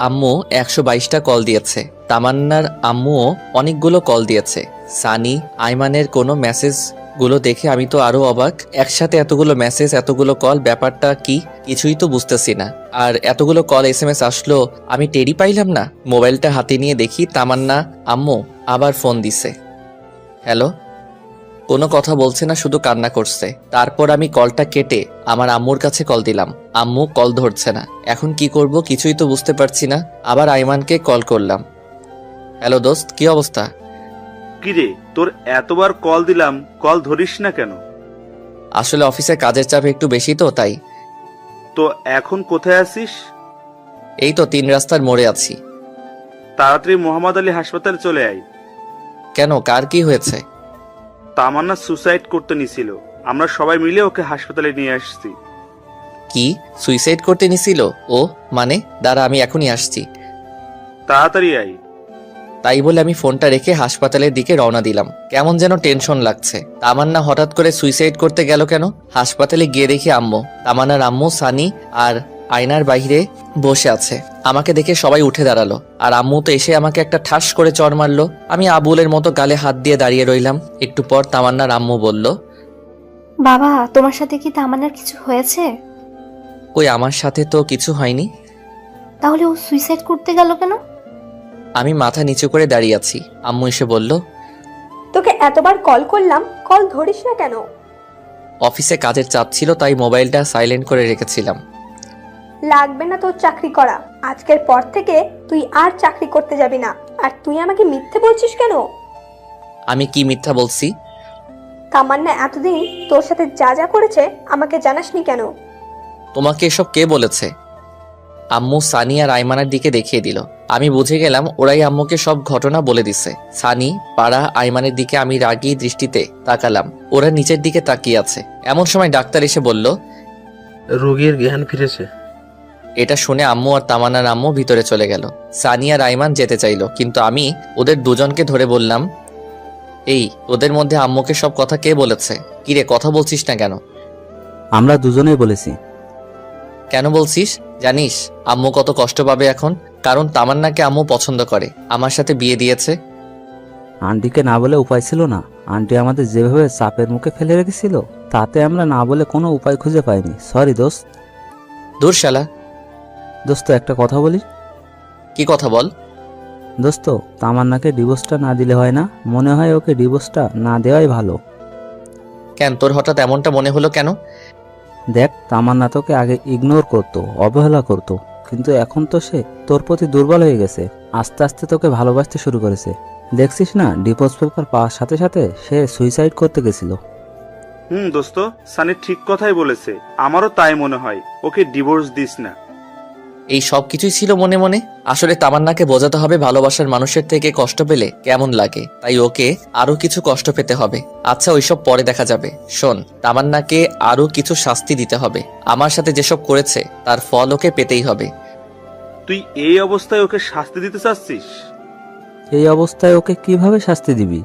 আম্মু 122টা কল দিয়েছে। তামান্নার আম্মুও অনেকগুলো কল দিয়েছে। সানি, আইমানের কোনো মেসেজ গুলো দেখে আমি তো আরো অবাক। একসাথে এতগুলো মেসেজ, এতগুলো কল, ব্যাপারটা কি কিছুই তো বুঝতেছি না। আর এতগুলো কল SMS আসলো, আমি টেরই পাইলাম না। মোবাইলটা হাতে নিয়ে দেখি তামান্না আম্মু আবার ফোন দিছে। হ্যালো, কোনো কথা বলছে না, শুধু কান্না করছে। তারপর আমি কলটা কেটে আমার আম্মুর কাছে কল দিলাম। আম্মু কল ধরছে না। এখন কি করব কিছুই তো বুঝতে পারছি না। আবার আইমানকে কল করলাম। হ্যালো দোস্ত, কি অবস্থা? কিরে, তোর এতবার কল দিলাম, কল ধরিস না কেন? আসলে অফিসে কাজের চাপ একটু বেশি তো, তাই। তো এখন কোথায় আছিস? এই তো 3 রাস্তার মোড়ে আছি। তাড়াতাড়ি মোহাম্মদ আলী হাসপাতালে চলে আয়। কেন, কার কি হয়েছে? তামান্না সুসাইড করতে নিছিল, আমরা সবাই মিলে ওকে হাসপাতালে নিয়ে আসছি। কি, সুইসাইড করতে নিছিল ও? মানে দাঁড়া, আমি এখনই আসছি। তাড়াতাড়ি আয়। তাই বলে আমি ফোনটা রেখে হাসপাতালের দিকে রওনা দিলাম। কেমন যেন টেনশন লাগছে। তামান্না হঠাৎ করে সুইসাইড করতে গেল কেন? হাসপাতালে গিয়ে দেখি আম্মু, তামান্নার আম্মু, সানি আর আয়নার বাইরে বসে আছে। আমাকে দেখে সবাই উঠে দাঁড়ালো, আর আম্মু তো এসে আমাকে একটা ঠাস করে চড় মারলো। আমি আবুলের মতো গালে হাত দিয়ে দাঁড়িয়ে রইলাম। একটু পর তামান্নার আম্মু বলল, বাবা, তোমার সাথে কি তামান্নার কিছু হয়েছে? কই, আমার সাথে তো কিছু হয়নি। তাহলে ও সুইসাইড করতে গেল কেন? আমি মাথা নিচু করে দাঁড়িয়ে আছি। আম্মু এসে বলল, তোকে এতবার কল করলাম, কল ধরিস না কেন? অফিসে কাজের চাপ ছিল, তাই মোবাইলটা সাইলেন্ট করে রেখেছিলাম। লাগবে না তোর চাকরি করা। আজকের পর থেকে তুই আর চাকরি করতে যাবি না। আর তুই আমাকে মিথ্যে বলছিস কেন? আমি কি মিথ্যা বলছি? তামান্না এতদিন তোর সাথে যা যা করেছে আমাকে জানাসনি কেন? তোমাকে এসব কে বলেছে? আম্মু সানি আর আইমানের দিকে দেখিয়ে দিল। আমি বুঝে গেলাম ওরাই আম্মুকে সব ঘটনা বলে দিছে। সানি, পাড়া, আইমানের দিকে আমি রাগী দৃষ্টিতে তাকালাম। ওরা নিচের দিকে তাকিয়ে আছে। এমন সময় ডাক্তার এসে বলল, রোগীর জ্ঞান ফিরেছে। এটা শুনে আম্মু আর তামান্নার আম্মু ভিতরে চলে গেল। সানি আর আইমান যেতে চাইলো, কিন্তু আমি ওদের দুজনকে ধরে বললাম, এই ওদের মধ্যে আম্মুকে সব কথা কে বলেছে? কিরে, কথা বলছিস না কেন? আমরা দুজনেই বলেছি। কেন বলছিস? জানিস আম্মু কত কষ্ট পাবে এখন? কারণ তামান্নাকে আম্মু পছন্দ করে, আমার সাথে বিয়ে দিয়েছে। আন্টিকে না বলে উপায় ছিল না। আন্টি আমাদের যেভাবে চাপের মুখে ফেলে রেখেছিল, তাতে আমরা না বলে কোনো উপায় খুঁজে পাইনি। সরি দোস্ত। দূর শালা। দোস্ত, একটা কথা বলি। কি কথা বল? দোস্ত, তামান্নাকে ডিভোর্সটা না দিলে হয় না? মনে হয় ওকে ডিভোর্সটা না দেওয়াই ভালো। কেন, তোর হঠাৎ এমনটা মনে হলো কেন? দেখ, তামান্না তোকে আগে ইগনোর করতো, অবহেলা করতো, কিন্তু এখন তো সে তোর প্রতি দুর্বল হয়ে গেছে। আস্তে আস্তে তোকে ভালোবাসতে শুরু করেছে। দেখছিস না, ডিভোর্স পেপার পাওয়ার সাথে সাথে সে সুইসাইড করতে গেছিল। দোস্ত, সানি ঠিক কথাই বলেছে। আমারও তাই মনে হয়। ওকে ডিভোর্স দিস না। এই সব কিছুই ছিল মনে মনে। আসলে তামান্নাকে বোঝাতে হবে ভালোবাসার মানুষের থেকে কষ্ট পেলে কেমন লাগে, তাই ওকে আরো কিছু কষ্ট পেতে হবে। আচ্ছা, ওইসব পরে দেখা যাবে। শোন, তামান্নাকে আরো কিছু শাস্তি দিতে হবে। আমার সাথে যেসব করেছে তার ফল ওকে পেতেই হবে। তুই এই অবস্থায় ওকে শাস্তি দিতে চাচ্ছিস? এই অবস্থায় ওকে কিভাবে শাস্তি দিবি?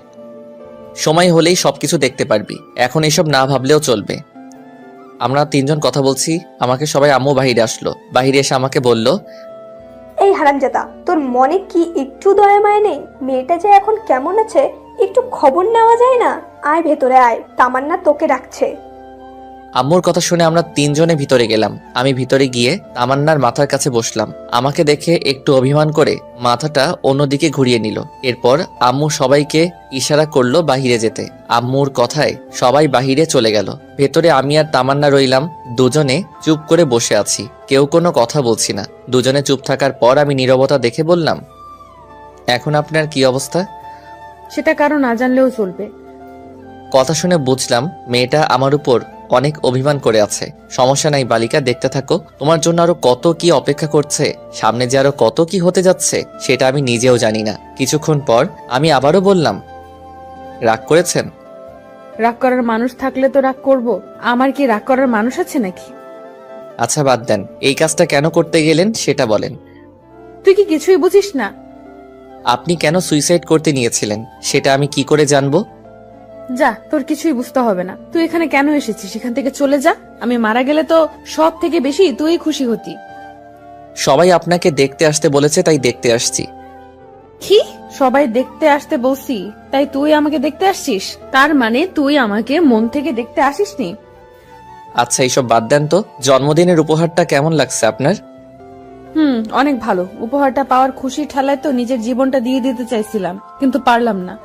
সময় হলেই সবকিছু দেখতে পারবি। এখন এসব না ভাবলেও চলবে। আমরা 3 জন কথা বলছি, আমাকে সবাই আম্মু বাহিরে আসলো। বাহিরে এসে আমাকে বলল, এই হারামজাদা, তোর মনে কি একটু দয়া মায়া নেই? মেয়েটা যে এখন কেমন আছে একটু খবর নেওয়া যায় না? আয় ভেতরে আয়, তামান্না তোকে ডাকছে। আম্মুর কথা শুনে আমরা তিনজনে ভিতরে গেলাম। আমি ভিতরে গিয়ে তামান্নার মাথার কাছে বসলাম। আমাকে দেখে একটু অভিমান করে মাথাটা অন্যদিকে ঘুরিয়ে নিল। এরপর আম্মু সবাইকে ইশারা করলো বাহিরে যেতে। আম্মুর কথায় সবাই বাহিরে চলে গেল। ভেতরে আমি আর তামান্না রইলাম। দুজনে চুপ করে বসে আছি, কেউ কোনো কথা বলছি না। দুজনে চুপ থাকার পর আমি নীরবতা দেখে বললাম, এখন আপনার কি অবস্থা? সেটা কারো না জানলেও চলবে। কথা শুনে বুঝলাম মেয়েটা আমার উপর অনেক অভিমান করে আছে। সমস্যা নাই বালিকা, দেখতে থাকো, তোমার জন্য আরো কত কি অপেক্ষা করছে, সামনে যে আরো কত কি হতে যাচ্ছে সেটা আমি নিজেও জানি না। কিছুক্ষণ পর আমি আবারও বললাম, রাগ করেছেন? রাগ করার মানুষ থাকলে তো রাগ করব, আমার কি রাগ করার মানুষ আছে নাকি? আচ্ছা বাদ দেন, এই কাজটা কেন করতে গেলেন সেটা বলেন। তুই কি কিছুই বুঝিস না? আপনি কেন সুইসাইড করতে নিয়েছিলেন সেটা আমি কি করে জানবো? যা, তোর কিছুই বুঝতে হবে না। তুই এখানে কেন এসেছিস? এখান থেকে চলে যা। আমি মারা গেলে তো সব থেকে বেশি তুই খুশি হতি। সবাই আপনাকে দেখতে আসতে বলেছে তাই দেখতে আসছি। কি? সবাই দেখতে আসতে বলছি তাই তুই আমাকে দেখতে আসছিস? তার মানে তুই আমাকে মন থেকে দেখতে আসিসনি? আচ্ছা এইসব বাদ দেন তো, জন্মদিনের উপহারটা কেমন লাগছে আপনার? অনেক ভালো। উপহারটা পাওয়ার খুশি ঠেলায় তো নিজের জীবনটা দিয়ে দিতে চাইছিলাম, কিন্তু পারলাম না।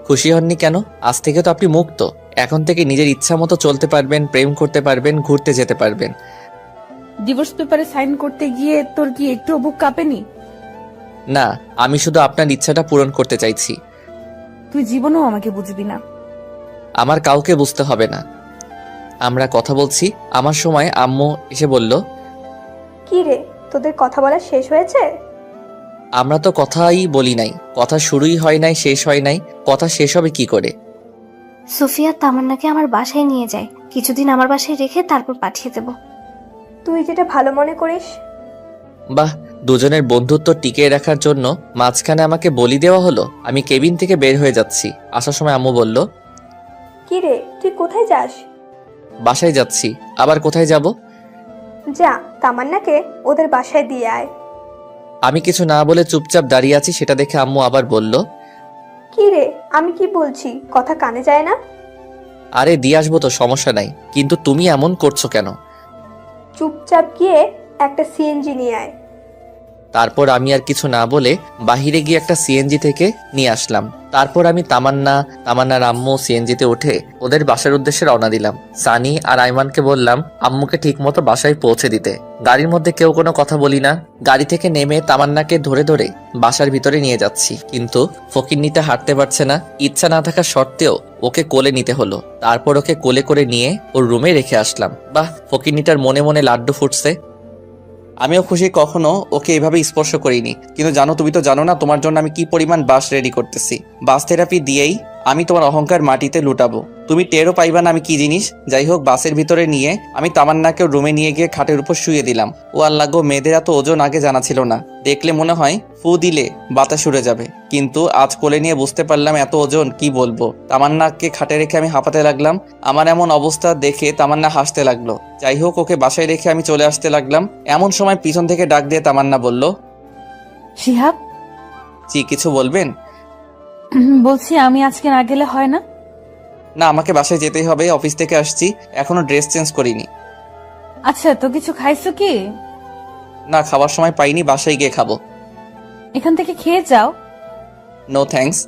খুশি হননি কেন? আজ থেকে তো আপনি মুক্ত। এখন থেকে নিজের ইচ্ছা মতো চলতে পারবেন, প্রেম করতে পারবেন, ঘুরতে যেতে পারবেন। ডিভোর্স পেপারে সাইন করতে গিয়ে তোর কি একটু বুক কাঁপেনি? না, আমি শুধু আপনার ইচ্ছাটা পূরণ করতে চাইছি। তুই জীবনেও আমাকে বুঝবি না। আমার কাউকে বুঝতে হবে না। আমরা কথা বলছি, আমার সময় আম্মু এসে বলল, কি রে, তোদের কথা বলা শেষ হয়েছে? আমরা তো কথাই বলি নাই, কথা শুরুই হয় নাই, শেষ হয় নাই, কথা শেষ হবে কি করে? সুফিয়া তামান্নাকে আমার বাসায় নিয়ে যায়, কিছুদিন আমার বাসায় রেখে তারপর পাঠিয়ে দেব। তুই যেটা ভালো মনে করিস। বাহ, দুজনের বন্ধুত্ব টিকিয়ে রাখার জন্য মাঝখানে আমাকে বলি দেওয়া হলো। আমি কেবিন থেকে বের হয়ে যাচ্ছি। আসার সময় আম্মু বলল, কি রে, তুই কোথায় যাস? বাসায় যাচ্ছি। আবার কোথায় যাব? যা, তামান্নাকে ওদের বাসায় দিয়ে আয়। আমি কিছু না বলে চুপচাপ দাঁড়িয়ে আছি, সেটা দেখে আম্মু আবার বলল, কি রে, আমি কি বলছি কথা কানে যায় না? আরে দিয়ে আসবো তো, সমস্যা নাই, কিন্তু তুমি এমন করছো কেন? চুপচাপ গিয়ে একটা সিএনজি নিয়ে আয়। তারপর আমি আর কিছু না বলে বাহিরে গিয়ে একটা সিএনজি থেকে নিয়ে আসলাম। তারপর আমি তামান্নার আম্মু সিএনজিতে উঠে ওদের বাসার উদ্দেশ্যে রওনা দিলাম। সানি আর আইমানকে বললাম আম্মুকে ঠিক মতো বাসায় পৌঁছে দিতে। গাড়ির মধ্যে কেউ কোনো কথা বলি না। গাড়ি থেকে নেমে তামান্নাকে ধরে ধরে বাসার ভিতরে নিয়ে যাচ্ছি, কিন্তু ফকিন্নিটা হাঁটতে পারছে না। ইচ্ছা না থাকা সত্ত্বেও ওকে কোলে নিতে হলো। তারপর ওকে কোলে করে নিয়ে ওর রুমে রেখে আসলাম। বাহ, ফকিন্নিটার মনে মনে লাড্ডু ফুটছে। আমিও খুশি, কখনো ওকে এভাবে স্পর্শ করিনি। কিন্তু জানো, তুমি তো জানো না তোমার জন্য আমি কি পরিমাণ বাস রেডি করতেছি। বাস থেরাপি দিয়েই আমি তোমার অহংকার মাটিতে লুটাবো, তুমি টেরও পাইবা না আমি কি জিনিস। যাই হোক, বাসের ভিতরে নিয়ে আমি তামান্নাকে রুমে নিয়ে গিয়ে খাটের উপর শুয়ে দিলাম। ও আল্লাহ গো, মেয়েদের এত ওজন আগে জানা ছিল না। দেখলে মনে হয় ফু দিলে বাতাস উড়ে যাবে, কিন্তু আজ কোলে নিয়ে বুঝতে পারলাম এত ওজন কি বলবো। তামান্নাকে খাটে রেখে আমি হাঁপাতে লাগলাম। আমার এমন অবস্থা দেখে তামান্না হাসতে লাগলো। যাই হোক, ওকে বাসায় রেখে আমি চলে আসতে লাগলাম। এমন সময় পিছন থেকে ডাক দিয়ে তামান্না বলল, শিহাব, জি কিছু বলবেন? বলছি আমি আজকে না গেলে হয় না? না, আমাকে বাসায় যেতেই হবে, অফিস থেকে আসছি, এখনো ড্রেস চেঞ্জ করিনি। আচ্ছা, তো কিছু খাইছো কি? না, খাবার সময় পাইনি, বাসায় গিয়ে খাবো। এখান থেকে খেয়ে যাও। No thanks.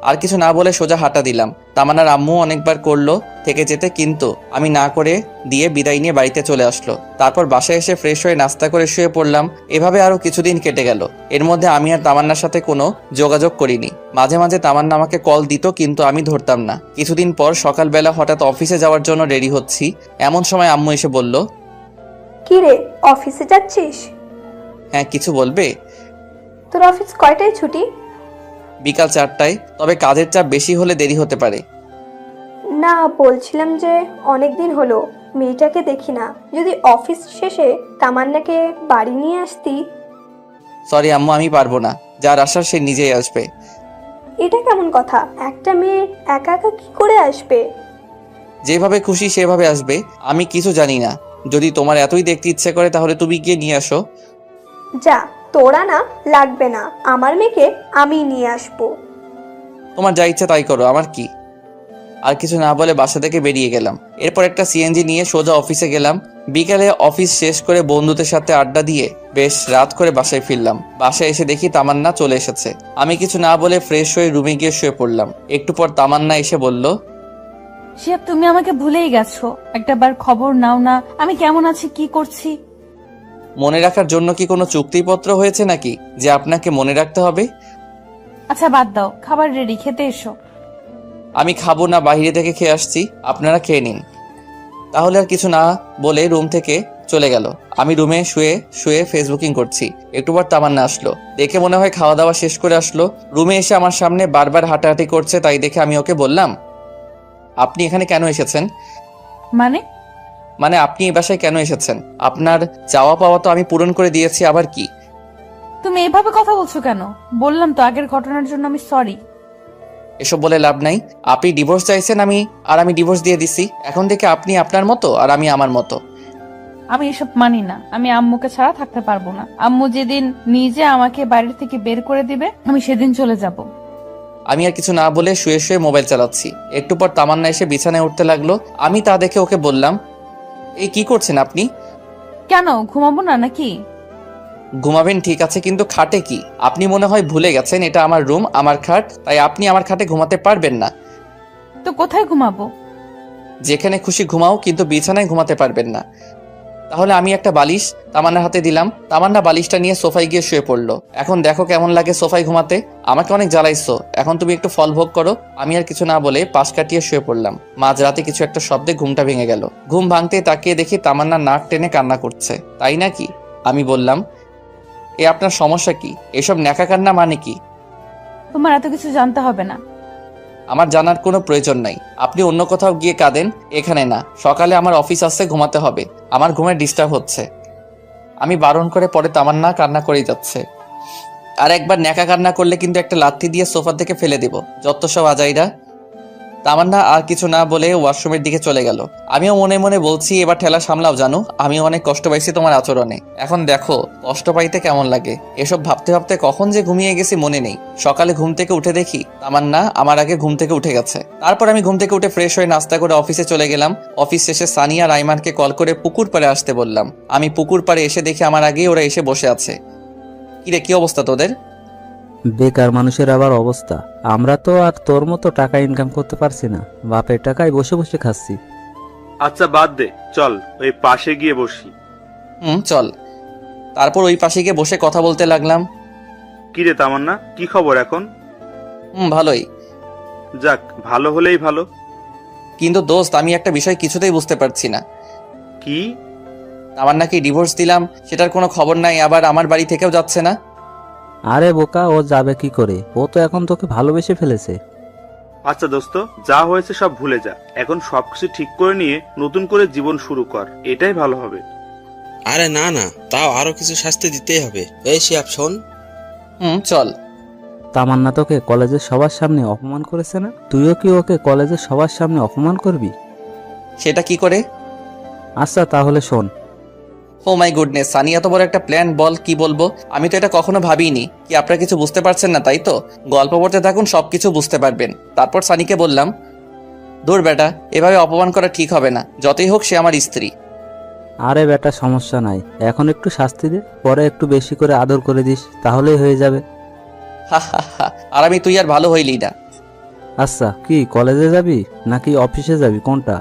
আর কিছু না বলে সোজা হাঁটা দিলাম। তামান্নার আম্মু অনেকবার করলো থেকে যেতে, কিন্তু আমি না করে দিয়ে বিদায় নিয়ে বাড়িতে চলে আসলো। তারপর বাসায় এসে ফ্রেশ হয়ে নাস্তা করে শুয়ে পড়লাম। এভাবে আরো কিছুদিন কেটে গেল। এর মধ্যে আমি আর তামান্নার সাথে কোনো যোগাযোগ করিনি। মাঝে মাঝে তামান্না আমাকে কল দিত, কিন্তু আমি ধরতাম না। কিছুদিন পর সকালবেলা হঠাৎ অফিসে যাওয়ার জন্য রেডি হচ্ছি, এমন সময় আম্মু এসে বলল, কি রে, অফিসে যাচ্ছিস? হ্যাঁ, কিছু বলবে? তোর অফিস কয়টায় ছুটি? বিকাল 4টায়, তবে কাজের চাপ বেশি হলে দেরি হতে পারে। না, বলছিলাম যে অনেকদিন হলো মেয়েটাকে দেখি না, যদি অফিস শেষে তামান্নাকে বাড়ি নিয়ে আসতি। সরি আম্মু, আমি পারবো না, যার আসার সে নিজেই আসবে। এটা কেমন কথা? একটা মেয়ে একা একা কি করে আসবে? যেভাবে খুশি সেভাবে আসবে, আমি কিছু জানি না। যদি তোমার এতই দেখতে ইচ্ছে করে তাহলে তুমি গিয়ে নিয়ে আসো। যা, তোরা না লাগবে না, আমার মেয়েকে আমি নিয়ে আসবো। তোমার যা ইচ্ছা তাই করো, আমার কি। আর কিছু না বলে বাসা থেকে বেরিয়ে গেলাম। এরপর একটা সিএনজি নিয়ে সোজা অফিসে গেলাম। বিকালে অফিস শেষ করে বন্ধুদের সাথে আড্ডা দিয়ে বেশ রাত করে বাসায় ফিরলাম। বাসায় এসে দেখি তামান্না চলে এসেছে। আমি কিছু না বলে ফ্রেশ হয়ে রুমে গিয়ে শুয়ে পড়লাম। একটু পর তামান্না এসে বলল, শিহাব, তুমি আমাকে ভুলেই গেছো। একটাবার খবর নাও না, আমি কেমন আছি, কি করছি। মনে রাখার জন্য কি কোনো চুক্তিপত্র হয়েছে নাকি যে আপনাকে মনে রাখতে হবে? আচ্ছা বাদ দাও, খাবার রেডি, খেতে এসো। আমি খাবো না, বাইরে থেকে খেয়ে আসছি, আপনারা খেয়ে নিন। তাহলে আর কিছু না বলে রুম থেকে চলে গেল। আমি রুমে শুয়ে শুয়ে ফেসবুকিং করছি। একটু পর তামান্না আসলো। দেখে মনে হয় খাওয়া দাওয়া শেষ করে আসলো। রুমে এসে আমার সামনে বারবার হাঁটাহাঁটি করছে। তাই দেখে আমি ওকে বললাম, আপনি এখানে কেন এসেছেন? মানে আপনি এই বাসায় কেন এসেছেন? আপনার চাওয়া পাওয়া তো আমি পূরণ করে দিয়েছি, আবার কি? তুমি এভাবে কথা বলছো কেন? বললাম তো আগের ঘটনার জন্য আমি সরি। এসব বলে লাভ নাই। আপনি ডিভোর্স চাইছেন, আমি ডিভোর্স দিয়ে দিছি। এখন থেকে আপনি আপনার মতো আর আমি আমার মতো। আমি এসব মানি না। আমি আম্মুকে ছাড়া থাকতে পারবো না। আম্মু যেদিন নিজে আমাকে বাড়ি থেকে বের করে দিবে, আমি সেদিন চলে যাব। আমি আর কিছু না বলে শুয়ে শুয়ে মোবাইল চালাচ্ছি। একটু পর তামান্না এসে বিছানায় উঠতে লাগলো। আমি তা দেখে ওকে বললাম, এই কি করছেন আপনি? কেন, ঘুমাবো না নাকি? ঘুমাবেন ঠিক আছে, কিন্তু খাটে কি? আপনি মনে হয় ভুলে গেছেন এটা আমার রুম, আমার খাট, তাই আপনি আমার খাটে ঘুমাতে পারবেন না। তো কোথায় ঘুমাবো? যেখানে খুশি ঘুমাও, কিন্তু বিছানায় ঘুমাতে পারবেন না। তাহলে আমি একটা বালিশ তামান্নার হাতে দিলাম। তামান্না বালিশটা নিয়ে সোফায় গিয়ে শুয়ে পড়লো। এখন দেখো কেমন লাগে সোফায় ঘুমাতে। আমাকে অনেক জ্বালাইছো, এখন তুমি একটু ফল ভোগ করো। আমি আর কিছু না বলে পাশ কাটিয়ে শুয়ে পড়লাম। মাঝরাতে কিছু একটা শব্দে ঘুমটা ভেঙে গেল। ঘুম ভাঙতে তাকিয়ে দেখি তামান্না নাক টেনে কান্না করছে। তাই নাকি? আমি বললাম, এ আপনার সমস্যা কি? এসব ন্যাকা কান্না মানে কি? তোমার এত কিছু জানতে হবে না। আমার জানার কোনো প্রয়োজন নাই। আপনি অন্য কোথাও গিয়ে কাঁদেন, এখানে না। সকালে আমার অফিস আসছে, ঘুমাতে হবে। আমার ঘুমের ডিস্টার্ব হচ্ছে। আমি বারণ করে পরে তামান্না কান্না করেই যাচ্ছে। আর একবার ন্যাকা কান্না করলে কিন্তু একটা লাথি দিয়ে সোফা থেকে ফেলে দিব। যত সব আজাইরা। তামান্না আর কিছু না বলে ওয়াশরুমের দিকে চলে গেল। আমিও মনে মনে বলছি, এবার ঠেলা সামলাও জানো, আমি অনেক কষ্ট পাইছি তোমার আচরণে। এখন দেখো কষ্ট পাইতে কেমন লাগে। এসব ভাবতে ভাবতে কখন যে ঘুমিয়ে গেছি মনে নেই। সকালে ঘুম থেকে উঠে দেখি তামান্না আমার আগে ঘুম থেকে উঠে গেছে। তারপর আমি ঘুম থেকে উঠে ফ্রেশ হয়ে নাস্তা করে অফিসে চলে গেলাম। অফিস শেষে সানিয়া রাইমানকে কল করে পুকুর পাড়ে আসতে বললাম। আমি পুকুর পাড়ে এসে দেখি আমার আগেই ওরা এসে বসে আছে। কিরে, কি অবস্থা তোদের? বেকার মানুষের আবার অবস্থা। আমরা তো আর তোর মতো টাকা ইনকাম করতে পারছি না, বাপের টাকায় বসে বসে খাচ্ছি। আচ্ছা বাদ দে, চল ওই পাশে গিয়ে বসি। চল। তারপর ওই পাশে গিয়ে বসে কথা বলতে লাগলাম। কিরে তামান্না, কি খবর এখন? ভালোই। যাক, ভালো হলেই ভালো। কিন্তু দোস্ত, আমি একটা বিষয় কিছুতেই বুঝতে পারছি না। কি? তামান্নাকে ডিভোর্স দিলাম, সেটার কোনো খবর নাই, আবার আমার বাড়ি থেকেও যাচ্ছে না। আরে বোকা, ও যাবে কি করে? ও তো এখন তোকে ভালোবেসে ফেলেছে। আচ্ছা দোস্ত, যা হয়েছে সব ভুলে যা। এখন সবকিছু ঠিক করে নিয়ে নতুন করে জীবন শুরু কর, এটাই ভালো হবে। আরে না না, তাও আরো কিছু শাস্তি দিতেই হবে। এই শিহাব শোন। চল। তামান্না তোকে কলেজের সবার সামনে অপমান করেছে না? তুইও কি ওকে কলেজের সবার সামনে অপমান করবি? সেটা কি করে? আচ্ছা তাহলে শোন। ও মাই গুডনেস, সানি এত বড় একটা প্ল্যান, বল কি বলবো। আমি তো এটা কখনো ভাবিনি। কি আপনারা কিছু বুঝতে পারছেন না, তাই তো? গল্প পড়তে থাকুন, সবকিছু বুঝতে পারবেন। তারপর সানিকে বললাম, দূর বেটা, এভাবে অপমান করা ঠিক হবে না। যতই হোক সে আমার স্ত্রী। আরে বেটা, সমস্যা নাই, এখন একটু শাস্তি দে, পরে একটু বেশি করে আদর করে দিস, তাহলেই হয়ে যাবে। হা হা হা। আর আমি তুই আর ভালো হইলি না। আচ্ছা, কি কলেজে যাবি নাকি অফিসে যাবি, কোনটা?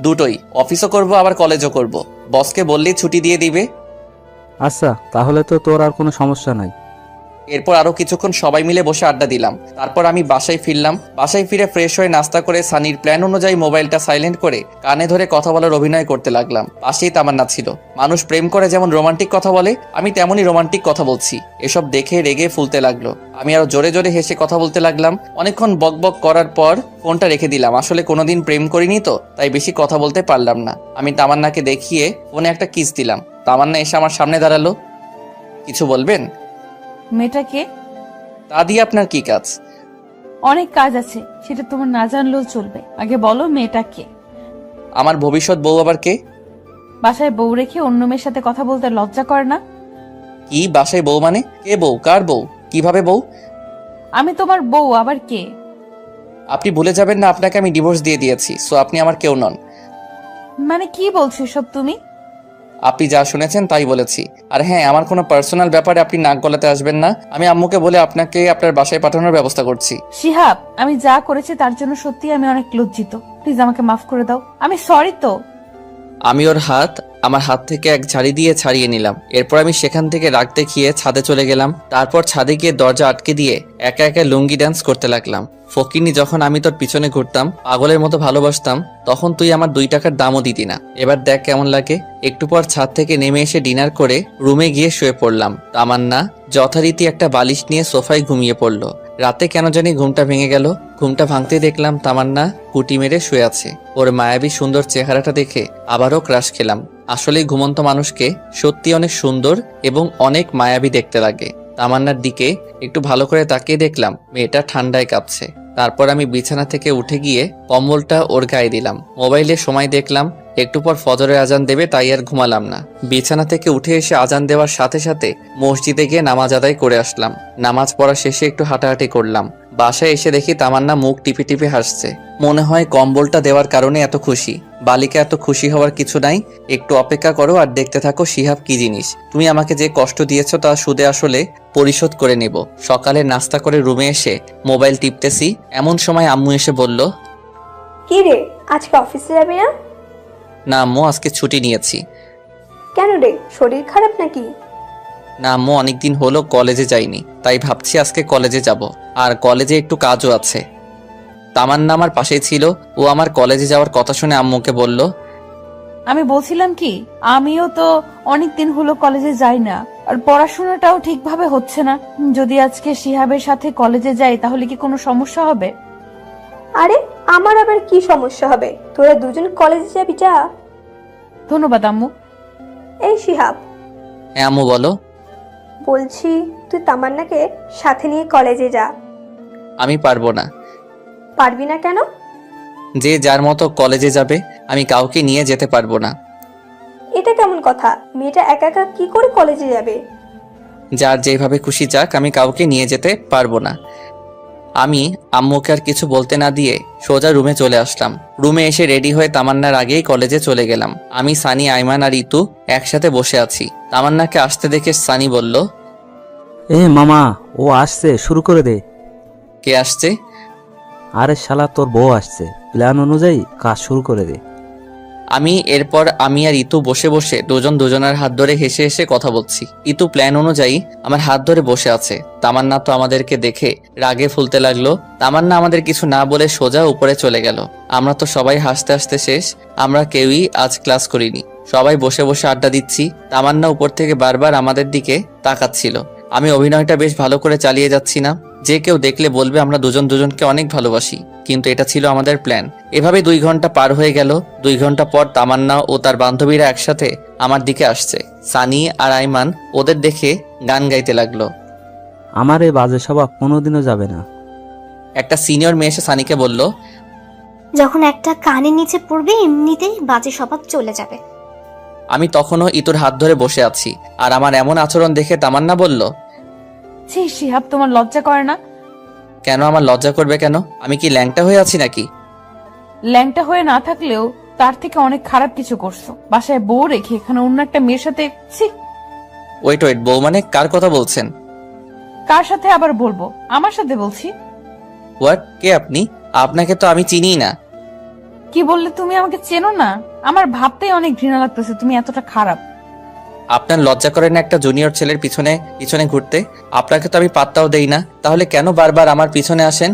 দুটোই, অফিসও করব আবার কলেজও করব। বসকে বললেই ছুটি দিয়ে দিবে। আচ্ছা, তাহলে তো তোর আর কোনো সমস্যা নাই। এরপর আরো কিছুক্ষণ সবাই মিলে বসে আড্ডা দিলাম। তারপর আমি বাসায় ফিরলাম। বাসায় ফিরে ফ্রেশ হয়ে নাস্তা করে সানির প্ল্যান অনুযায়ী মোবাইলটা সাইলেন্ট করে কানে ধরে কথা বলার অভিনয় করতে লাগলাম। পাশেই তামান্না ছিল। মানুষ প্রেম করে যেমন রোমান্টিক কথা বলে, আমি তেমনই রোমান্টিক কথা বলছি। এসব দেখে রেগে ফুলতে লাগলো। আমি আরো জোরে জোরে হেসে কথা বলতে লাগলাম। অনেকক্ষণ বক বক করার পর ফোনটা রেখে দিলাম। আসলে কোনোদিন প্রেম করিনি তো, তাই বেশি কথা বলতে পারলাম না। আমি তামান্নাকে দেখিয়ে ফোনে একটা কিস দিলাম। তামান্না এসে আমার সামনে দাঁড়ালো। কিছু বলবেন? মেয়েটাকে? তা দিয়ে আপনার কি কাজ? অনেক কাজ আছে, সেটা তোমার না জানলেও চলবে। আগে বলো মেয়েটা কে? আমার ভবিষ্যৎ বউ আবার কে? বাসায় বউ রেখে অন্য মেয়ের সাথে কথা বলতে লজ্জা করে না? কি বাসায় বউ মানে? কে বউ? কার বউ? কিভাবে বউ? আমি তোমার বউ, আবার কে? আপনি ভুলে যাবেন না আপনাকে আমি ডিভোর্স দিয়ে দিয়েছি, সো আপনি আমার কেউ নন। মানে কি বলছো সব তুমি? আপনি যা শুনেছেন তাই বলেছি। আর হ্যাঁ, আমার কোনো পার্সোনাল ব্যাপারে আপনি নাক গলাতে আসবেন না। আমি আম্মুকে বলে আপনাকে আপনার বাসায় পাঠানোর ব্যবস্থা করছি। শিহাব, আমি যা করেছি তার জন্য সত্যি আমি অনেক লজ্জিত। প্লিজ আমাকে মাফ করে দাও। আমি সরি তো। আমি ওর হাত আমার হাত থেকে এক ঝাড়ি দিয়ে ছাড়িয়ে নিলাম। এরপর আমি সেখান থেকে রাগ দেখিয়ে ছাদে চলে গেলাম। তারপর ছাদে গিয়ে দরজা আটকে দিয়ে একা একা লুঙ্গি ডান্স করতে লাগলাম। ফকিনি, যখন আমি তোর পিছনে ঘুরতাম, পাগলের মতো ভালোবাসতাম, তখন তুই আমার 2 টাকার দামও দিতি না। এবার দেখ কেমন লাগে। একটু পর ছাদ থেকে নেমে এসে ডিনার করে রুমে গিয়ে শুয়ে পড়লাম। তামান্না যথারীতি একটা বালিশ নিয়ে সোফায় ঘুমিয়ে পড়লো। রাতে কেন জানি ঘুমটা ভেঙে গেল। ঘুমটা ভাঙতে দেখলাম তামান্না কুটি মেরে শুয়ে আছে। ওর মায়াবী সুন্দর চেহারাটা দেখে আবারও ক্রাশ খেলাম। আসলেই ঘুমন্ত মানুষকে সত্যি অনেক সুন্দর এবং অনেক মায়াবী দেখতে লাগে। তামান্নার দিকে একটু ভালো করে তাকিয়ে দেখলাম মেয়েটা ঠান্ডায় কাঁপছে। তারপর আমি বিছানা থেকে উঠে গিয়ে কম্বলটা ওর গায়ে দিলাম। মোবাইলে সময় দেখলাম, একটু পর ফজরের আজান দেবে, তাই আর ঘুমালাম না। বিছানা থেকে উঠে এসে আজান দেওয়ার সাথে সাথে মসজিদে গিয়ে নামাজ আদায় করে আসলাম। নামাজ পড়া শেষে একটু হাঁটাহাঁটি করলাম। বাসায় এসে দেখি তামান্না মুখ টিপে টিপে হাসছে। মনে হয় কম্বলটা দেওয়ার কারণে এত খুশি। বালিকা এত খুশি হওয়ার কিছু নাই। একটু অপেক্ষা করো আর দেখতে থাকো শিহাব কি জিনিস। তুমি আমাকে যে কষ্ট দিয়েছো তা সুদে আসলে পরিশোধ করে নেব। সকালে নাস্তা করে রুমে এসে মোবাইল টিপতেছি, এমন সময় আম্মু এসে বলল, কি রে, আজকে অফিসে যাবি না? না আম্মু, আজকে ছুটি নিয়েছি। কেন রে, শরীর খারাপ নাকি? না আম্মু, অনেকদিন হলো কলেজে যাইনি, তাই ভাবছি আজকে কলেজে যাব। আর কলেজে একটু কাজও আছে। তামান্না আমার পাশেই ছিল। ও আমার কলেজে যাওয়ার কথা শুনে আম্মুকে বলল, আমি বলছিলাম কি, আমিও তো অনেকদিন হলো কলেজে যাই না, আর পড়াশোনাটাও ঠিকভাবে হচ্ছে না। যদি আজকে শিহাবের সাথে কলেজে যাই তাহলে কি কোনো সমস্যা হবে? আরে আমার আবার কি সমস্যা হবে? তোরা দুজন কলেজে যাবি, যা। ধন্যবাদ আম্মু। এই শিহাব, হ্যাঁ আম্মু বলো। বলছি তুই তামান্নাকে সাথে নিয়ে কলেজে যা। আমি পারবো না। পারবি না কেন? যে যার মতো কলেজে যাবে, আমি কাউকে নিয়ে যেতে পারবো না। এটা কেমন কথা? মেয়েটা একা একা কি করে কলেজে যাবে? যার যেভাবে খুশি যাক, আমি কাউকে নিয়ে যেতে পারবো না। আমি আম্মুকে আর কিছু বলতে না দিয়ে সোজা রুমে চলে আসলাম। রুমে এসে রেডি হয়ে তামান্নার আগেই কলেজে চলে গেলাম। আমি, সানি, আইমান আর ইতু একসাথে বসে আছি। তামান্নাকে আসতে দেখে সানি বলল, মামা, ও আসছে, শুরু করে দে। কে আসছে? আরে শালা, তোর বউ আসছে। প্ল্যান অনুযায়ী কাজ শুরু করে দে। এরপর আমি আর ইতু বসে বসে দুজন দুজনের হাত ধরে হেসে হেসে কথা বলছি। ইতু প্ল্যান অনুযায়ী আমার হাত ধরে বসে আছে। তামান্না তো আমাদেরকে দেখে রাগে ফুলতে লাগলো। তামান্না আমাদের কিছু না বলে সোজা উপরে চলে গেল। আমরা তো সবাই হাসতে হাসতে শেষ। আমরা কেউই আজ ক্লাস করিনি। সবাই বসে বসে আড্ডা দিচ্ছি। তামান্না উপর থেকে বারবার আমাদের দিকে তাকাচ্ছিল। আমি অভিনয়টা বেশ ভালো করে চালিয়ে যাচ্ছি না? যে কেউ দেখলে বলবে আমরা দুজন দুজনকে অনেক ভালোবাসি, কিন্তু এটা ছিল আমাদের প্ল্যান। এভাবে 2 ঘন্টা পার হয়ে গেল। 2 ঘন্টা পর তামান্না ও তার বান্ধবীরা একসাথে আমার দিকে আসছে। সানি আর আইমান ওদের দেখে গান গাইতে লাগলো। আমার এই বাজে স্বভাব কোনোদিনও যাবে না। একটা সিনিয়র মেয়ে এসে সানিকে বলল, যখন একটা কানের নিচে পড়বে এমনিতেই বাজে স্বভাব চলে যাবে। আমি তখনও ইতুর হাত ধরে বসে আছি। আর আমার এমন আচরণ দেখে তামান্না বলল, ছি শিহাব, তোমার লজ্জা করে না? কেন আমার লজ্জা করবে কেন? আমি কি ল্যাংটা হয়ে আছি নাকি? ল্যাংটা হয়ে না থাকলেও তার থেকে অনেক খারাপ কিছু করছো। বাসায় বউ রেখে এখানে অন্য একটা মেয়ের সাথে। ছি। ওয়েট, বউ মানে কার কথা বলছেন? কার সাথে আবার বলবো? আমার সাথে বলছি। হোয়াট? কে আপনি? আপনাকে তো আমি চিনিই না। কি বললে? তুমি আমাকে চেনো না? আমার ভাবতেই অনেক ঘৃণা লাগতেছে তুমি এতটা খারাপ। আপনার লজ্জা করে না একটা জুনিয়র ছেলের পিছনে পিছনে ঘুরতে? আপনাকে তো আমি পাত্তাও দেই না, তাহলে কেন বারবার আমার পিছনে আসেন?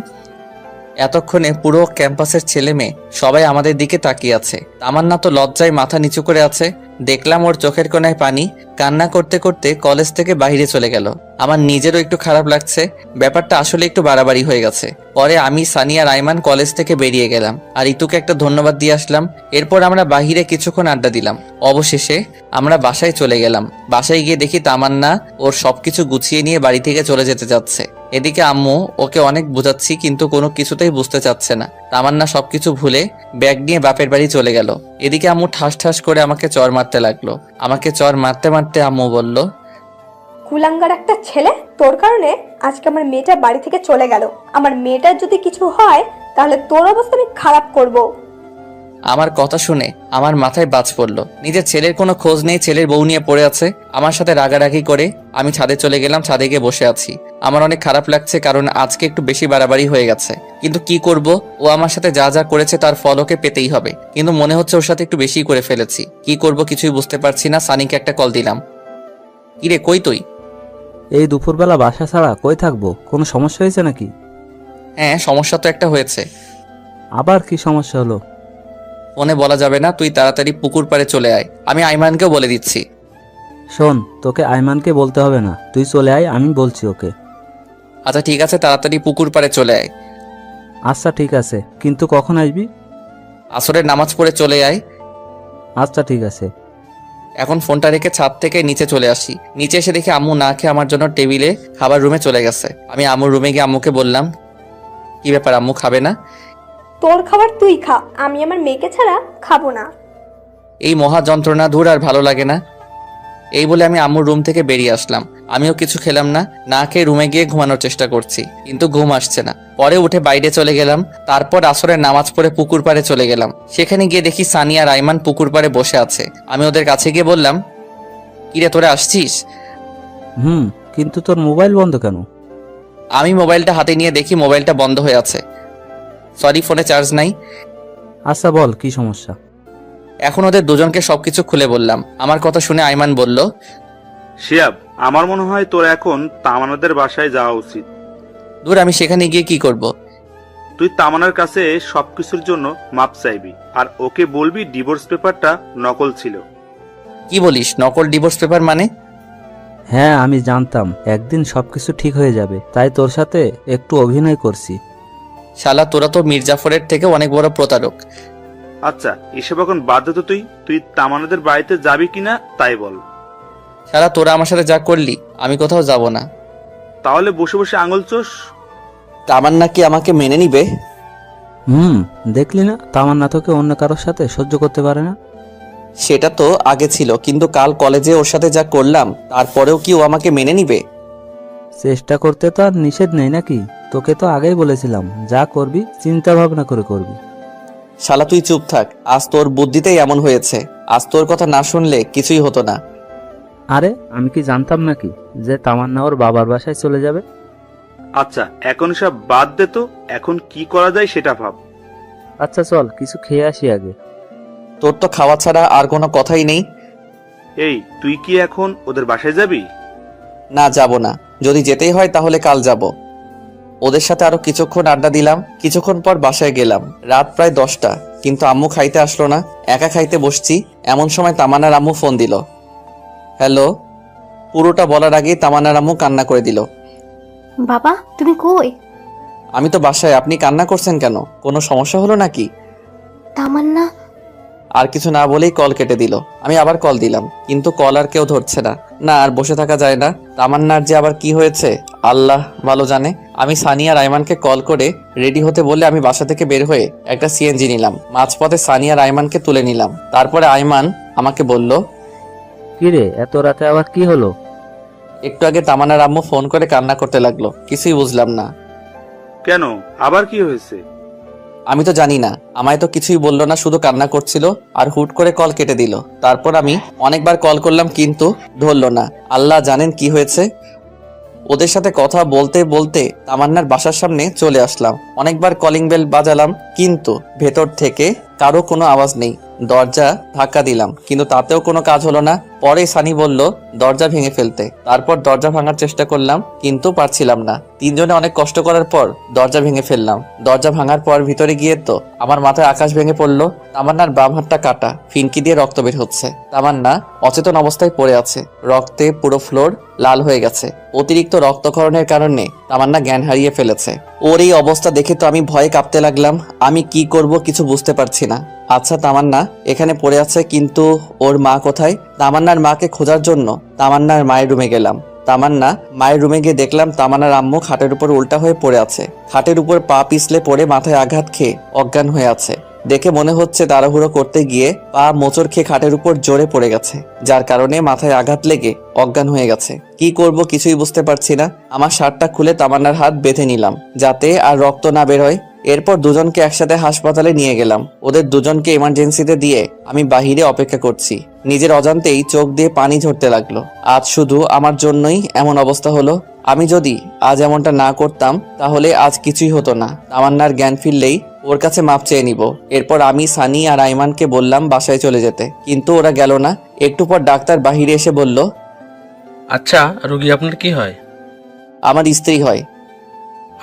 এতক্ষণে পুরো ক্যাম্পাসের ছেলে মেয়ে সবাই আমাদের দিকে তাকিয়ে আছে। তামান্না তো লজ্জায় মাথা নিচু করে আছে। দেখলাম ওর চোখের কোণায় পানি। কান্না করতে করতে কলেজ থেকে বাইরে চলে গেল। আমার নিজেরও একটু খারাপ লাগছে। ব্যাপারটা আসলে একটু বাড়াবাড়ি হয়ে গেছে। পরে আমি, সানি আর আইমান কলেজ থেকে বেরিয়ে গেলাম আর ইতুকে একটা ধন্যবাদ দিয়ে আসলাম। এরপর আমরা বাহিরে কিছুক্ষণ আড্ডা দিলাম। অবশেষে আমরা বাসায় চলে গেলাম। বাসায় গিয়ে দেখি তামান্না ওর সবকিছু গুছিয়ে নিয়ে বাড়ি থেকে চলে যেতে যাচ্ছে। এদিকে আম্মু ওকে অনেক বোঝাচ্ছি, কিন্তু কোনো কিছুতেই বুঝতে চাচ্ছে না। তামান্না সবকিছু ভুলে ব্যাগ নিয়ে বাপের বাড়ি চলে গেল। এদিকে আম্মু ঠাস ঠাস করে আমাকে চর মারতে লাগলো। আমাকে চর মারতে মারতে আম্মু বলল, কুলাঙ্গার একটা ছেলে, তোর কারণে আজকে আমার মেয়েটা বাড়ি থেকে চলে গেল। আমার মেয়েটার যদি কিছু হয় তাহলে তোর অবস্থা আমি খারাপ করব। আমার কথা শুনে আমার মাথায় বাজ পড়লো। নিজের ছেলের কোনো খোঁজ নেই, ছেলের বউ নিয়ে পড়ে আছে। আমার সাথে রাগারাগি করে আমি ছাদে চলে গেলাম। ছাদে গিয়ে বসে আছি। আমার অনেক খারাপ লাগছে, কারণ আজকে একটু বেশি বাড়াবাড়ি হয়ে গেছে। কিন্তু কি করব, ও আমার সাথে যা যা করেছে তার ফল ওকে পেতেই হবে। কিন্তু মনে হচ্ছে ওর সাথে একটু বেশি করে ফেলেছি। কি করব কিছুই বুঝতে পারছি না। সানিকে একটা কল দিলাম। কিরে, কই তুই? এই দুপুরবেলা বাসা ছাড়া কই থাকবো? কোনো সমস্যা হয়েছে নাকি? হ্যাঁ, সমস্যা তো একটা হয়েছে। আবার কি সমস্যা হলো? ফোনে বলা যাবে না, তুই তাড়াতাড়ি পুকুর পাড়ে চলে আয়। আমি আইমানকেও বলে দিচ্ছি। শোন, তোকে আইমানকে বলতে হবে না, তুই চলে আয়, আমি বলছি ওকে। আচ্ছা ঠিক আছে, তাড়াতাড়ি পুকুর পাড়ে চলে আয়। আচ্ছা ঠিক আছে, কিন্তু কখন আসবি? আসরের নামাজ পড়ে চলে আয়। আচ্ছা ঠিক আছে। এখন ফোনটা রেখে ছাদ থেকে নিচে চলে আসি। নিচে এসে দেখি আম্মু না খেয়ে আমার জন্য টেবিলে খাবার রুমে চলে গেছে। আমি আম্মুর রুমে গিয়ে আম্মুকে বললাম, কি ব্যাপার আম্মু, খাবে না? তোর খাবার তুই খা, আমি আমার মেয়েকে ছাড়া খাবো না। এই মহা যন্ত্রণা দূর আর ভালো লাগে না। এই বলে আমি আম্মুর রুম থেকে বেরিয়ে আসলাম। আমিও কিছু খেলাম না, না খেয়ে রুমে গিয়ে ঘুমানোর চেষ্টা করছি, কিন্তু ঘুম আসছে না। পরে উঠে বাইরে চলে গেলাম। তারপর আসরের নামাজ পড়ে পুকুর পাড়ে চলে গেলাম। সেখানে গিয়ে দেখি সানি আর আইমান পুকুর পাড়ে বসে আছে। আমি ওদের কাছে গিয়ে বললাম, কিরে তোরা আসছিস? কিন্তু তোর মোবাইল বন্ধ কেন? আমি মোবাইলটা হাতে নিয়ে দেখি মোবাইলটা বন্ধ হয়ে আছে। সরি, ফোনে চার্জ নাই। আচ্ছা বল, কি সমস্যা? এখন ওদের দুজনকে সবকিছু খুলে বললাম। আমার কথা শুনে আইমান বলল, শিহাব, আমার মনে হয় তোর এখন তামান্নাদের বাসায় যাওয়া উচিত। দূর, আমি সেখানে গিয়ে কি করব? তুই তামান্নার কাছে সবকিছুর জন্য মাপ চাইবি, আর ওকে বলবি ডিভোর্স পেপারটা নকল ছিল। কি বলিস, নকল ডিভোর্স পেপার মানে? হ্যাঁ, আমি জানতাম একদিন সবকিছু ঠিক হয়ে যাবে, তাই তোর সাথে একটু অভিনয় করছি। শালা, তোরা তো মির্জাফরের থেকে অনেক বড় প্রতারক। আচ্ছা, এসব এখন বাদ দে তো। তুই তামান্নাদের বাড়িতে যাবি কিনা তাই বল। শালা, তোরা আমার সাথে যা করলি, আমি কোথাও যাব না। তাহলে বসে বসে আঙুল চোষ। তামান্না কি আমাকে মেনে নিবে? দেখলি না, তামান্না তোকে অন্য কারোর সাথে সহ্য করতে পারে না। সেটা তো আগে ছিল, কিন্তু কাল কলেজে ওর সাথে যা করলাম তারপরেও কি ও আমাকে মেনে নিবে? চেষ্টা করতে তো আর নিষেধ নেই নাকি? তোকে তো আগেই বলেছিলাম, যা করবি চিন্তা ভাবনা করে করবি। শালা, তুই চুপ থাক। আজ তোর বুদ্ধিতেই এমন হয়েছে। আজ তোর কথা না শুনলে কিছুই হতো না। আরে আমি কি জানতাম নাকি যে তামান্না ওর বাবার বাসায় চলে যাবে? আচ্ছা, এখন সব বাদ দে তো। এখন কি করা যায় সেটা ভাব। আচ্ছা চল, কিছু খেয়ে আসি আগে। তোর তো খাওয়া ছাড়া আর কোনো কথাই নেই। এই, তুই কি এখন ওদের বাসায় যাবি? না, যাব না। যদি যেতেই হয় তাহলে কাল যাব। ওদের সাথে আরো কিছুক্ষণ আড্ডা দিলাম। কিছুক্ষণ পর বাসায় গেলাম। রাত প্রায় 10টা, কিন্তু আম্মু খাইতে আসলো না। একা খাইতে বসছি, এমন সময় তামান্নার আম্মু ফোন দিল। হ্যালো। পুরোটা বলার আগেই তামান্নার আম্মু কান্না করে দিল। বাবা, তুমি কই? আমি তো বাসায়। আপনি কান্না করছেন কেন? কোনো সমস্যা হলো নাকি? তামান্না? আর কিছু না বলেই কল কেটে দিল। আমি আবার কল দিলাম, কিন্তু কল আর কেউ ধরছে না। না, আর বসে থাকা যায় না। তামান্নার যে আবার কি হয়েছে আল্লাহ ভালো জানে। আমি সানি আর আইমানকে কল করে রেডি হতে বলে আমি বাসা থেকে বের হয়ে একটা সিএনজি নিলাম। মাঝপথে সানি আর আইমানকে তুলে নিলাম। তারপরে আইমান আমাকে বলল, কিরে, এত রাতে আবার কি হলো? একটু আগে তামান্নার আম্মু ফোন করে কান্না করতে লাগলো। কিছুই বুঝলাম না। কেন, আবার কি হয়েছে? আমি তো জানি না। আমায় তো কিছুই বললো না, শুধু কান্না করছিল আর হুট করে কল কেটে দিল। তারপর আমি অনেকবার কল করলাম, কিন্তু ধরলো না। আল্লাহ জানেন কি হয়েছে। ওদের সাথে কথা বলতে বলতে তামান্নার বাসার সামনে চলে আসলাম। অনেকবার কলিং বেল বাজালাম, কিন্তু ভেতর থেকে কারো কোনো আওয়াজ নেই। দরজা ধাক্কা দিলাম, কিন্তু তাতেও কোনো কাজ হলো না। পরে সানি বলল দরজা ভেঙে ফেলতে। তারপর দরজা ভাঙার চেষ্টা করলাম, কিন্তু পারছিলাম না। তিনজনে অনেক কষ্ট করার পর দরজা ভেঙে ফেললাম। দরজা ভাঙার পর ভিতরে গিয়ে তো আমার মাথায় আকাশ ভেঙে পড়লো। তামান্নার বাম হাতটা কাটা, ফিনকি দিয়ে রক্ত বের হচ্ছে। তামান্না অচেতন অবস্থায় পড়ে আছে। রক্তে পুরো ফ্লোর লাল হয়ে গেছে। অতিরিক্ত রক্তক্ষরণের কারণে তামান্না জ্ঞান হারিয়ে ফেলেছে। ওর এই অবস্থা দেখে তো আমি ভয়ে কাঁপতে লাগলাম। আমি কি করব কিছু বুঝতে পারছি না। আচ্ছা, তামান্না এখানে পড়ে আছে, কিন্তু ওর মা কোথায়? তামান্নার মাকে খোঁজার জন্য তামান্নার মায়ের রুমে গেলাম। তামান্না মায়ের রুমে গিয়ে দেখলাম তামান্নার আম্মু খাটের উপর উল্টা হয়ে পড়ে আছে। খাটের উপর পা পিছলে পড়ে মাথায় আঘাত খেয়ে অজ্ঞান হয়ে আছে। দেখে মনে হচ্ছে তাড়াহুড়ো করতে গিয়ে পা মোচড় খেয়ে খাটের উপর জোরে পড়ে গেছে, যার কারণে মাথায় আঘাত লেগে অজ্ঞান হয়ে গেছে। কি করব কিছুই বুঝতে পারছি না। আমার শার্টটা খুলে তামান্নার হাত বেঁধে নিলাম যাতে আর রক্ত না বের হয়। এরপর দুজনকে একসাথে হাসপাতালে নিয়ে গেলাম। ওদের দুজনকে ইমার্জেন্সিতে দিয়ে আমি বাহিরে অপেক্ষা করছি। নিজের অজান্তেই চোখ দিয়ে পানি ঝরতে লাগলো। আজ শুধু আমার জন্যই এমন অবস্থা হলো। আমি যদি আজ এমনটা না করতাম তাহলে আজ কিছুই হতো না। তামান্নার জ্ঞান ফিরলেই ওর কাছে মাপ চেয়ে নিব। এরপর আমি সানি আর আইমানকে বললাম বাসায় চলে যেতে, কিন্তু ওরা গেল না। একটু পর ডাক্তার বাহিরে এসে বলল, আচ্ছা, রোগী আপনার কি হয়? আমার স্ত্রী হয়।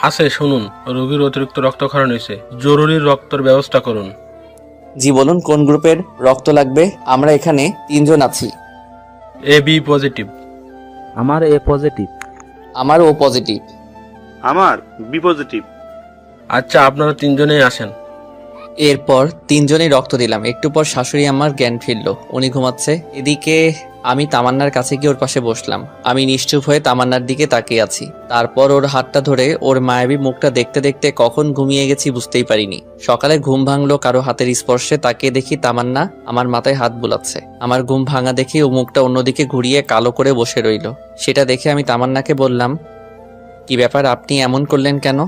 আছে, শুনুন, রোগীর অতিরিক্ত রক্তক্ষরণ হয়েছে, জরুরি রক্তের ব্যবস্থা করুন। জি বলুন, কোন গ্রুপের রক্ত লাগবে? আমরা এখানে 3 জন আছি। A B positive. আমার এ পজিটিভ। আমার ও পজিটিভ। আমার বি পজিটিভ। আচ্ছা, আপনারা 3 জনেই আসেন। এরপর 3 জনেই রক্ত দিলাম। একটু পর শাশুড়ি আমার জ্ঞান ফিরল, উনি ঘুমাচ্ছে। এদিকে আমি তামান্নার কাছে গিয়ে ওর পাশে বসলাম। আমি নিশ্চুপ হয়ে তামান্নার দিকে তাকিয়ে আছি। তারপর ওর হাতটা ধরে ওর মায়াবী মুখটা দেখতে দেখতে কখন ঘুমিয়ে গেছি বুঝতেই পারিনি। সকালে ঘুম ভাঙলো কারো হাতের স্পর্শে। তাকিয়ে দেখি তামান্না আমার মাথায় হাত বুলাচ্ছে। আমার ঘুম ভাঙা দেখে ও মুখটা অন্যদিকে ঘুরিয়ে কালো করে বসে রইল। সেটা দেখে আমি তামান্নাকে বললাম, কি ব্যাপার, আপনি এমন করলেন কেন?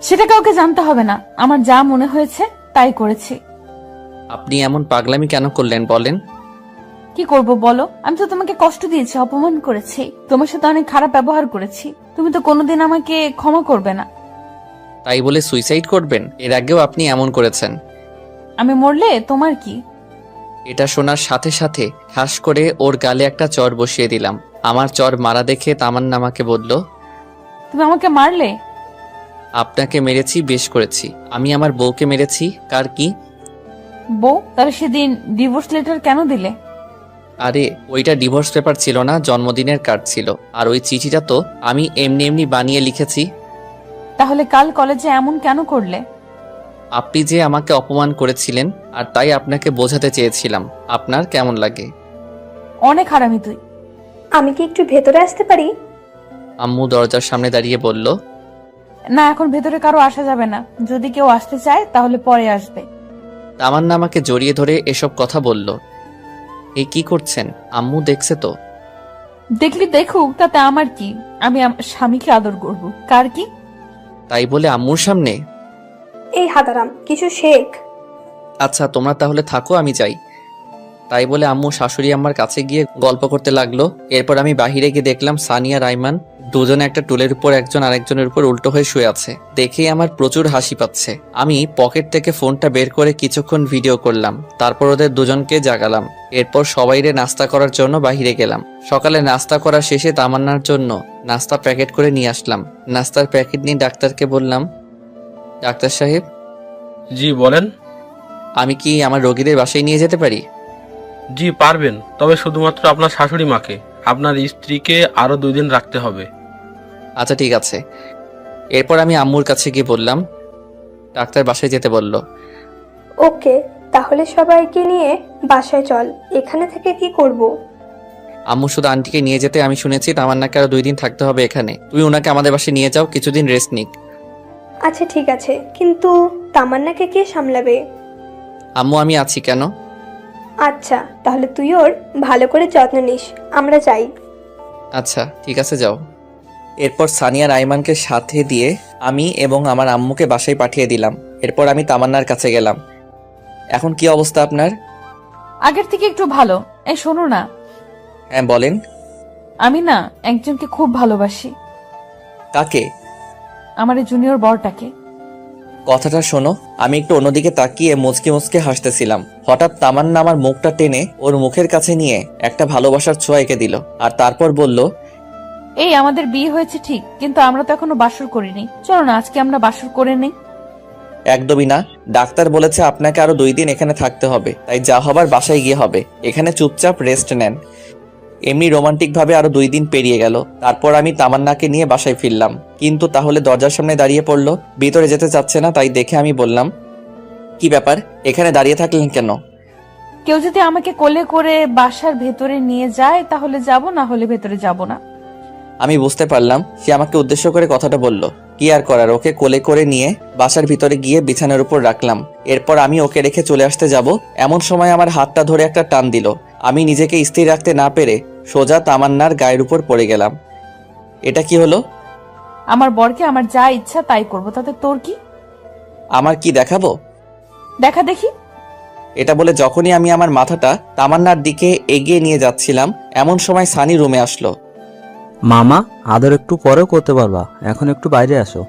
সেটা কাউকে জানতে হবে না, আমার যা মনে হয়েছে তাই করেছি। আপনি এমন পাগলামি কেন করলেন বলেন? কি করব বলো? আমি তো তোমাকে কষ্ট দিয়েছি, অপমান করেছি, তোমার সাথে অনেক খারাপ ব্যবহার করেছি। তুমি তো কোনোদিন আমাকে ক্ষমা করবে না। তাই বলে সুইসাইড করবেন? এর আগেও আপনি এমন করেছেন। আমি মরলে তোমার কি? এটা শোনার সাথে সাথে ঠাস করে ওর গালে একটা চর বসিয়ে দিলাম। আমার চর মারা দেখে তামান্না আমাকে বলল, তুমি আমাকে মারলে? আপনাকে মেরেছি, বেশ করেছি। আমি আমার বউকে মেরেছি, কার কি? বউ? তাহলে সেদিন ডিভোর্স লেটার কেন দিলে? আরে ওইটা ডিভোর্স পেপার ছিল না, জন্মদিনের কার্ড ছিল। আর ওই চিঠিটা তো আমি এমনি এমনি বানিয়ে লিখেছি। তাহলে কাল কলেজে এমন কেন করলে? আপনি যে আমাকে অপমান করেছিলেন, আর তাই আপনাকে বোঝাতে চেয়েছিলাম। আপনার কেমন লাগে? অনেক হারামি তুই। আমি কি একটু ভেতরে আসতে পারি? আম্মু দরজার সামনে দাঁড়িয়ে বলল, না, এখন ভেতরে কারো আসা যাবে না। যদি কেউ আসতে চায় তাহলে পরে আসবে। তামান্না আমাকে জড়িয়ে ধরে এসব কথা বলল। এই কি করছেন? আম্মু দেখছে তো? দেখলি দেখুক, তাতে আমার কি? আমি আমার স্বামীকে আদর করব, কার কি? তাই বলে আম্মুর সামনে? এই হাদারাম, কিছু শেখ। আচ্ছা তোমরা তাহলে থাকো, আমি যাই। তাই বলে আম্মু শাশুড়ি আমার কাছে গিয়ে গল্প করতে লাগলো। এরপর আমি বাহিরে গিয়ে দেখলাম সানিয়া রাইমান দুজনে একটা টুলের উপর একজন আরেকজনের উপর উল্টো হয়ে শুয়ে আছে। দেখেই আমার প্রচুর হাসি পাচ্ছে। আমি পকেট থেকে ফোনটা বের করে কিছুক্ষণ ভিডিও করলাম। তারপর ওদের দুজনকে জাগালাম। এরপর সবাইরে নাস্তা করার জন্য বাহিরে গেলাম। সকালে নাস্তা করা শেষে তামান্নার জন্য নাস্তা প্যাকেট করে নিয়ে আসলাম। নাস্তার প্যাকেট নিয়ে ডাক্তারকে বললাম, ডাক্তার সাহেব, জি বলেন। আমি কি আমার রোগীদের বাসায় নিয়ে যেতে পারি? জি পারবেন, তবে শুধুমাত্র আপনার শাশুড়ি মাকে, আপনার স্ত্রীকে আরো 2 দিন রাখতে হবে। আচ্ছা ঠিক আছে। এরপর আমি আম্মুর কাছে গিয়ে বললাম, ডাক্তার বাসায় যেতে বলল। ওকে, তাহলে সবাইকে নিয়ে বাসায় চল। এখানে থেকে কি করব? আম্মু শুধু আন্টিকে নিয়ে যেতে, আমি শুনেছি তামান্নাকে আরো 2 দিন থাকতে হবে এখানে। তুমি ওনাকে আমাদের বাসায় নিয়ে যাও, কিছুদিন রেস্ট নিক। আচ্ছা ঠিক আছে, কিন্তু তামান্নাকে কে সামলাবে? আম্মু আমি আছি, কেন? আচ্ছা, তাহলে তুই ওর ভালো করে যত্ন নিস। আমরা যাই। আচ্ছা ঠিক আছে, যাও। এরপর সানিয়া রাইমানকে সাথে দিয়ে আমি এবং আমার আম্মুকে বাসায় পাঠিয়ে দিলাম। এরপর আমি তামান্নার কাছে গেলাম। এখন কি অবস্থা আপনার? আগের থেকে একটু ভালো। এই শোনো না, হ্যাঁ বলেন। আমি না একজনকে খুব ভালোবাসি। কাকে? আমার এই জুনিয়র বরটাকে। কথাটা শোনো। আমি একটু অন্যদিকে তাকিয়ে মুচকে মুচকে হাসতেছিলাম। হঠাৎ তামান্না আমার মুখটা টেনে ওর মুখের কাছে নিয়ে একটা ভালোবাসার ছোঁয়া এঁকে দিল। আর তারপর বলল, এই আমাদের বিয়ে হয়েছে ঠিক, কিন্তু আমরা তো এখনো বাসর করিনি। চলো না আজকে আমরা বাসর করে নেই। একদমই না। ডাক্তার বলেছে আপনাকে আরো 2 দিন এখানে থাকতে হবে, তাই যা হবার বাসায় গিয়ে হবে। এখানে চুপচাপ রেস্ট নেন। এমনি রোমান্টিক ভাবে আরো 2 দিন পেরিয়ে গেল। তারপর আমি তামান্নাকে নিয়ে বাসায় ফিরলাম, কিন্তু তাহলে দরজার সামনে দাঁড়িয়ে পড়লো। ভিতরে যেতে চাচ্ছে না, তাই দেখে আমি বললাম, কি ব্যাপার, এখানে দাঁড়িয়ে থাকলেন কেন? কেউ যদি আমাকে কোলে করে বাসার ভেতরে নিয়ে যায় তাহলে যাব, না হলে ভেতরে যাব না। আমি বুঝতে পারলাম সে আমাকে উদ্দেশ্য করে কথাটা বলল। কি আর করার, ওকে কোলে করে নিয়ে বাসার ভিতরে গিয়ে বিছানার উপর রাখলাম। এরপর আমি ওকে রেখে চলে আসতে যাব, এমন সময় আমার হাতটা ধরে একটা টান দিল। আমি নিজেকে স্থির রাখতে না পেরে সোজা তামান্নার গায়ের উপর পড়ে গেলাম। এটা কি হলো? আমার বরকে আমার যা ইচ্ছা তাই করব, তাতে তোর কি? আমার কি দেখাবো? দেখা দেখি। এটা বলে যখনই আমি আমার মাথাটা তামান্নার দিকে এগিয়ে নিয়ে যাচ্ছিলাম, এমন সময় সানি রুমে আসলো। মামা, আদর একটু পরেও করতে পারবা, এখন একটু বাইরে আসো।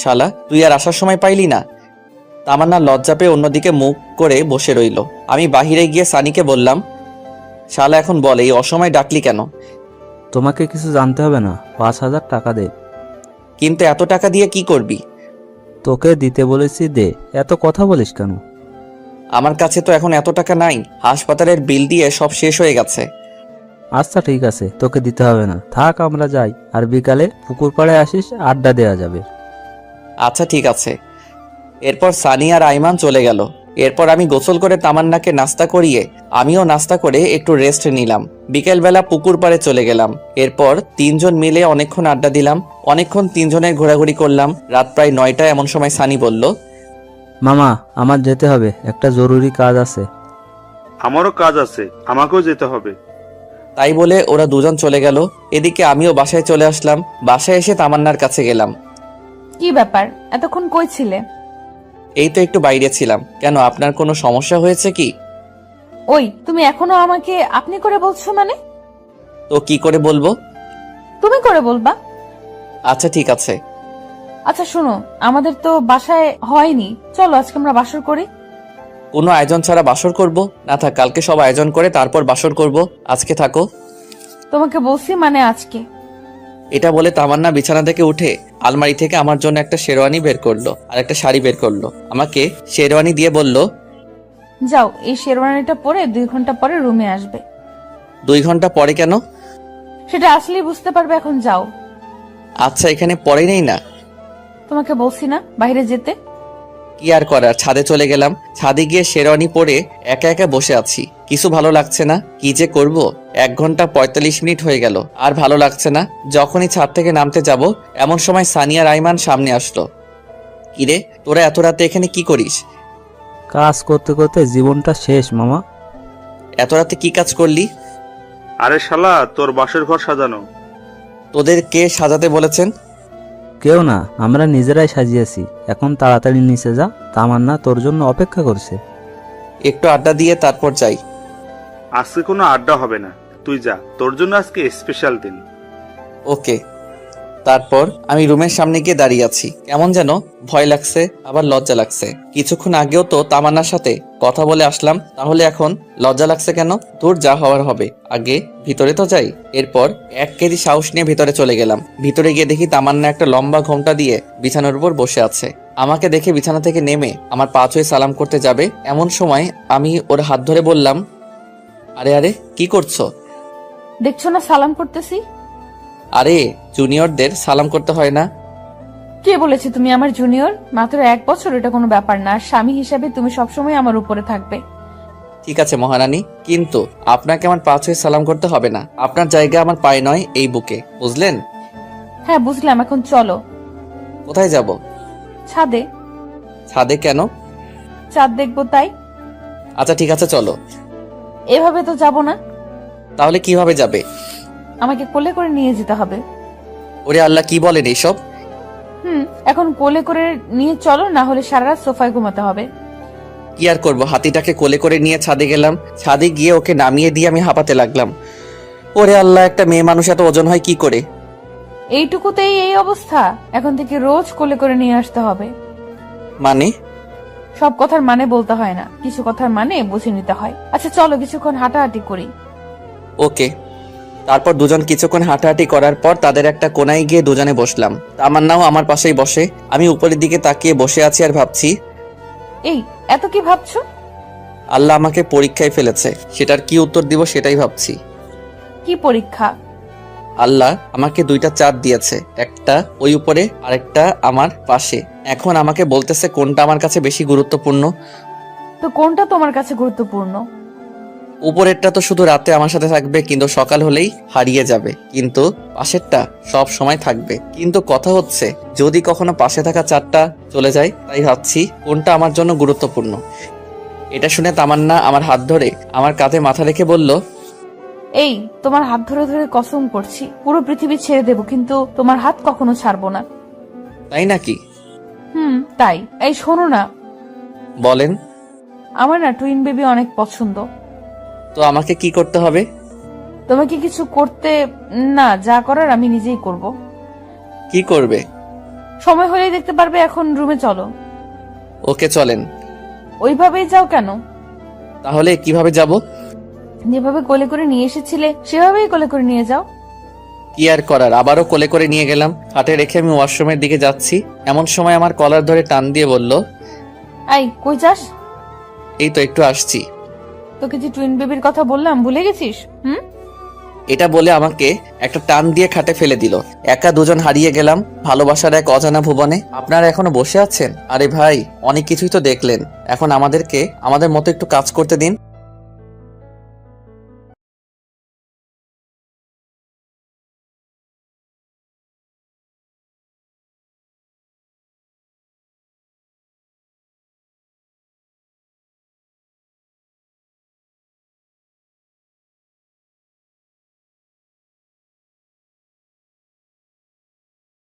শালা, তুই আর আসার সময় পাইলি না? তামান্না লজ্জা পেয়ে অন্যদিকে মুখ করে বসে রইল। আমি বাহিরে গিয়ে সানিকে বললাম, শালা এখন বল, এই অসময় ডাকলি কেন? তোমাকে কিছু জানতে হবে না, 5,000 টাকা দে। কিন্তু এত টাকা দিয়ে কি করবি? তোকে দিতে বলেছি, দে। এত কথা বলিস কেন? আমার কাছে তো এখন এত টাকা নাই, হাসপাতালের বিল দিয়ে সব শেষ হয়ে গেছে। আচ্ছা ঠিক আছে, তোকে দিতে হবে না, থাক আমরা যাই, আর বিকালে পুকুর পাড়ে আসিস, আড্ডা দেওয়া যাবে। আচ্ছা ঠিক আছে। এরপর সানি আর আইমান চলে গেল। এরপর আমি গোসল করে তামান্নাকে নাস্তা করিয়ে আমিও নাস্তা করে একটু রেস্ট নিলাম। বিকেলবেলা পুকুর পাড়ে চলে গেলাম। এরপর 3 জন মিলে অনেকক্ষণ আড্ডা দিলাম, অনেকক্ষণ 3 জনের ঘোরাঘুরি করলাম। রাত প্রায় 9টা, এমন সময় সানি বলল, মামা, আমার যেতে হবে, একটা জরুরি কাজ আছে। আমারও কাজ আছে, আমাকেও যেতে হবে। তাই বলে ওরা 2 জন চলে গেল। এদিকে আমিও বাসায় চলে আসলাম। বাসায় এসে তামান্নার কাছে গেলাম। কি ব্যাপার, এতক্ষণ কই ছিলে? এই তো একটু বাইরে ছিলাম। কেন, আপনার কোনো সমস্যা হয়েছে কি? ওই, তুমি এখনো আমাকে আপনি করে বলছো মানে? তো কি করে বলবো? তুমি করে বলবা। আচ্ছা ঠিক আছে। আচ্ছা শোনো, আমাদের তো বাসায় হয়নি, চলো আজকে আমরা বাসর করি। কোনো আয়োজন ছাড়া বাসর করব? না থাক, কালকে সব আয়োজন করে তারপর বাসর করব। আজকে থাকো। তোমাকে বলছি মানে আজকে। এটা বলে তামান্না বিছানা থেকে উঠে আলমারি থেকে আমার জন্য একটা শেরওয়ানি বের করলো আর একটা শাড়ি বের করলো। আমাকে শেরওয়ানি দিয়ে বলল, যাও, এই শেরওয়ানিটা পরে 2 ঘন্টা পরে রুমে আসবে। 2 ঘন্টা পরে কেন? সেটা আসলেই বুঝতে পারবে, এখন যাও। আচ্ছা, এখানে পরে নেই না? তোমাকে বলছি না বাইরে যেতে। কি আর করার, ছাদে চলে গেলাম। ছাদে গিয়ে শেরওয়ানি পরে একা একা বসে আছি। কিছু ভালো লাগছে না, কি যে করব। 1 ঘন্টা 45 মিনিট হয়ে গেল, আর ভালো লাগছে না। যখনই ছাদ থেকে নামতে যাব, এমন সময় সানিয়া রাইমান সামনে আসলো। কিরে, তোরা এত রাতে এখানে কি করিস? কাজ করতে করতে জীবনটা শেষ মামা। এত রাতে কি কাজ করলি? আরে শালা, তোর বাসর ঘর সাজানো। তোদের কে সাজাতে বলেছেন? কেউ না, আমরা নিজেরাই সাজিয়েছি। এখন তাড়াতাড়ি নিচে যা, তামান্না তোর জন্য অপেক্ষা করছে। একটু আড্ডা দিয়ে তারপর যাই। আজকে কোনো আড্ডা হবে না, তুই যা, তোর জন্য আজকে স্পেশাল দিন। ওকে। তারপর আমি রুমের সামনে গিয়ে দাঁড়িয়ে আছি। কেমন যেন ভয় লাগছে, আবার লজ্জা লাগছে। কিছুক্ষণ আগেও তো তামান্নার সাথে কথা বলে আসলাম, তাহলে এখন লজ্জা লাগছে কেন? দূর, যা হওয়ার হবে। আগে ভিতরে তো যাই। এরপর 1 কেজি সাহস নিয়ে ভিতরে চলে গেলাম। ভিতরে গিয়ে দেখি তামান্না একটা লম্বা ঘোমটা দিয়ে বিছানার উপর বসে আছে। আমাকে দেখে বিছানা থেকে নেমে আমার পা ছুঁয়ে সালাম করতে যাবে, এমন সময় আমি ওর হাত ধরে বললাম, আরে আরে, কি করছো? দেখছো না সালাম করতেছি। আরে, জুনিয়রদের সালাম করতে হয় না? কে বলেছে তুমি আমার জুনিয়র? মাত্র 1 বছর, এটা কোনো ব্যাপার না। আর স্বামী হিসাবে তুমি সবসময় আমার উপরে থাকবে। ঠিক আছে মহারানী, কিন্তু আপনাকে আমার পা ছুঁয়ে সালাম করতে হবে না। আপনার জায়গা আমার পায়ে নয়, এই বুকে, বুঝলেন? হ্যাঁ বুঝলাম, এখন চলো। কোথায় যাব? ছাদে। ছাদে কেন? চাঁদ দেখবো তাই। আচ্ছা ঠিক আছে, চলো। এভাবে তো যাব না, তাহলে কিভাবে যাবে? আমাকে কোলে করে নিয়ে যেতে হবে। ওরে আল্লাহ, কি বলেন এইসব? এখন কোলে করে নিয়ে চলো, না হলে সারা রাত সোফায় ঘুমাতে হবে। কি আর করবো, হাতিটাকে কোলে করে নিয়ে ছাদে গেলাম। ছাদে গিয়ে ওকে নামিয়ে দিয়ে আমি হাঁপাতে লাগলাম। ওরে আল্লাহ, একটা মেয়ে মানুষ এত ওজন হয় কি করে? এইটুকুতেই এই অবস্থা? এখন থেকে রোজ কোলে করে নিয়ে আসতে হবে। মানে? সব কথার মানে বলতে হয় না, কিছু কথার মানে বুঝে নিতে হয়। আচ্ছা চলো, কিছুক্ষণ হাঁটাহাঁটি করি। ওকে। তারপর 2 জন কিছুক্ষণ হাঁটাহাঁটি করার পর তাদের একটা কোনায় গিয়ে 2 জনে বসলাম। তামান্নাও আমার পাশেই বসে। আমি উপরের দিকে তাকিয়ে বসে আছি আর ভাবছি, এই এত কি ভাবছো? আল্লাহ আমাকে পরীক্ষায় ফেলেছে, সেটার কি উত্তর দিব সেটাই ভাবছি। কি পরীক্ষা? আল্লাহ আমাকে 2টা চাঁদ দিয়েছে, একটা ওই উপরে আর একটা আমার পাশে। এখন আমাকে বলতেছে কোনটা আমার কাছে বেশি গুরুত্বপূর্ণ। তো কোনটা তোমার কাছে গুরুত্বপূর্ণ? উপরেরটা তো শুধু রাতে আমার সাথে থাকবে, কিন্তু সকাল হলেই হারিয়ে যাবে, কিন্তু পাশেরটা সব সময় থাকবে। কিন্তু কথা হচ্ছে যদি কখনো পাশে থাকা চারটা চলে যায়, তাই ভাবছি কোনটা আমার জন্য গুরুত্বপূর্ণ। এটা শুনে তামান্না আমার হাত ধরে আমার কাঁধে মাথা রেখে বলল, এই তোমার হাত ধরে ধরে কসম করছি পুরো পৃথিবী ছেড়ে দেব, কিন্তু তোমার হাত কখনো ছাড়বো না। তাই নাকি? তাই। এই শোনো না, বলেন। আমার না টুইন বেবি অনেক পছন্দ। তো আমাকে কি করতে হবে? তোমাকে কিছু করতে না, যা করার আমি নিজেই করব। কি করবে? সময় হলেই দেখতে পারবে। এখন রুমে চলো। ওকে চলেন। ওইভাবেই যাও কেন? তাহলে কিভাবে যাব? যেভাবে কোলে করে নিয়ে এসেছিলে সেভাবেই কোলে করে নিয়ে যাও। কি আর করার, আবারও কোলে করে নিয়ে গেলাম। খাটে রেখে আমি ওয়াশরুমের দিকে যাচ্ছি, এমন সময় আমার কলার ধরে টান দিয়ে বলল, এই কই যাস? এই তো একটু আসছি। তোকে যে টুইন বেবির কথা বললাম ভুলে গেছিস? এটা বলে আমাকে একটা টান দিয়ে খাটে ফেলে দিল। একা দুজন হারিয়ে গেলাম ভালোবাসার এক অজানা ভুবনে। আপনারা এখনো বসে আছেন? আরে ভাই, অনেক কিছুই তো দেখলেন, এখন আমাদেরকে আমাদের মতো একটু কাজ করতে দিন।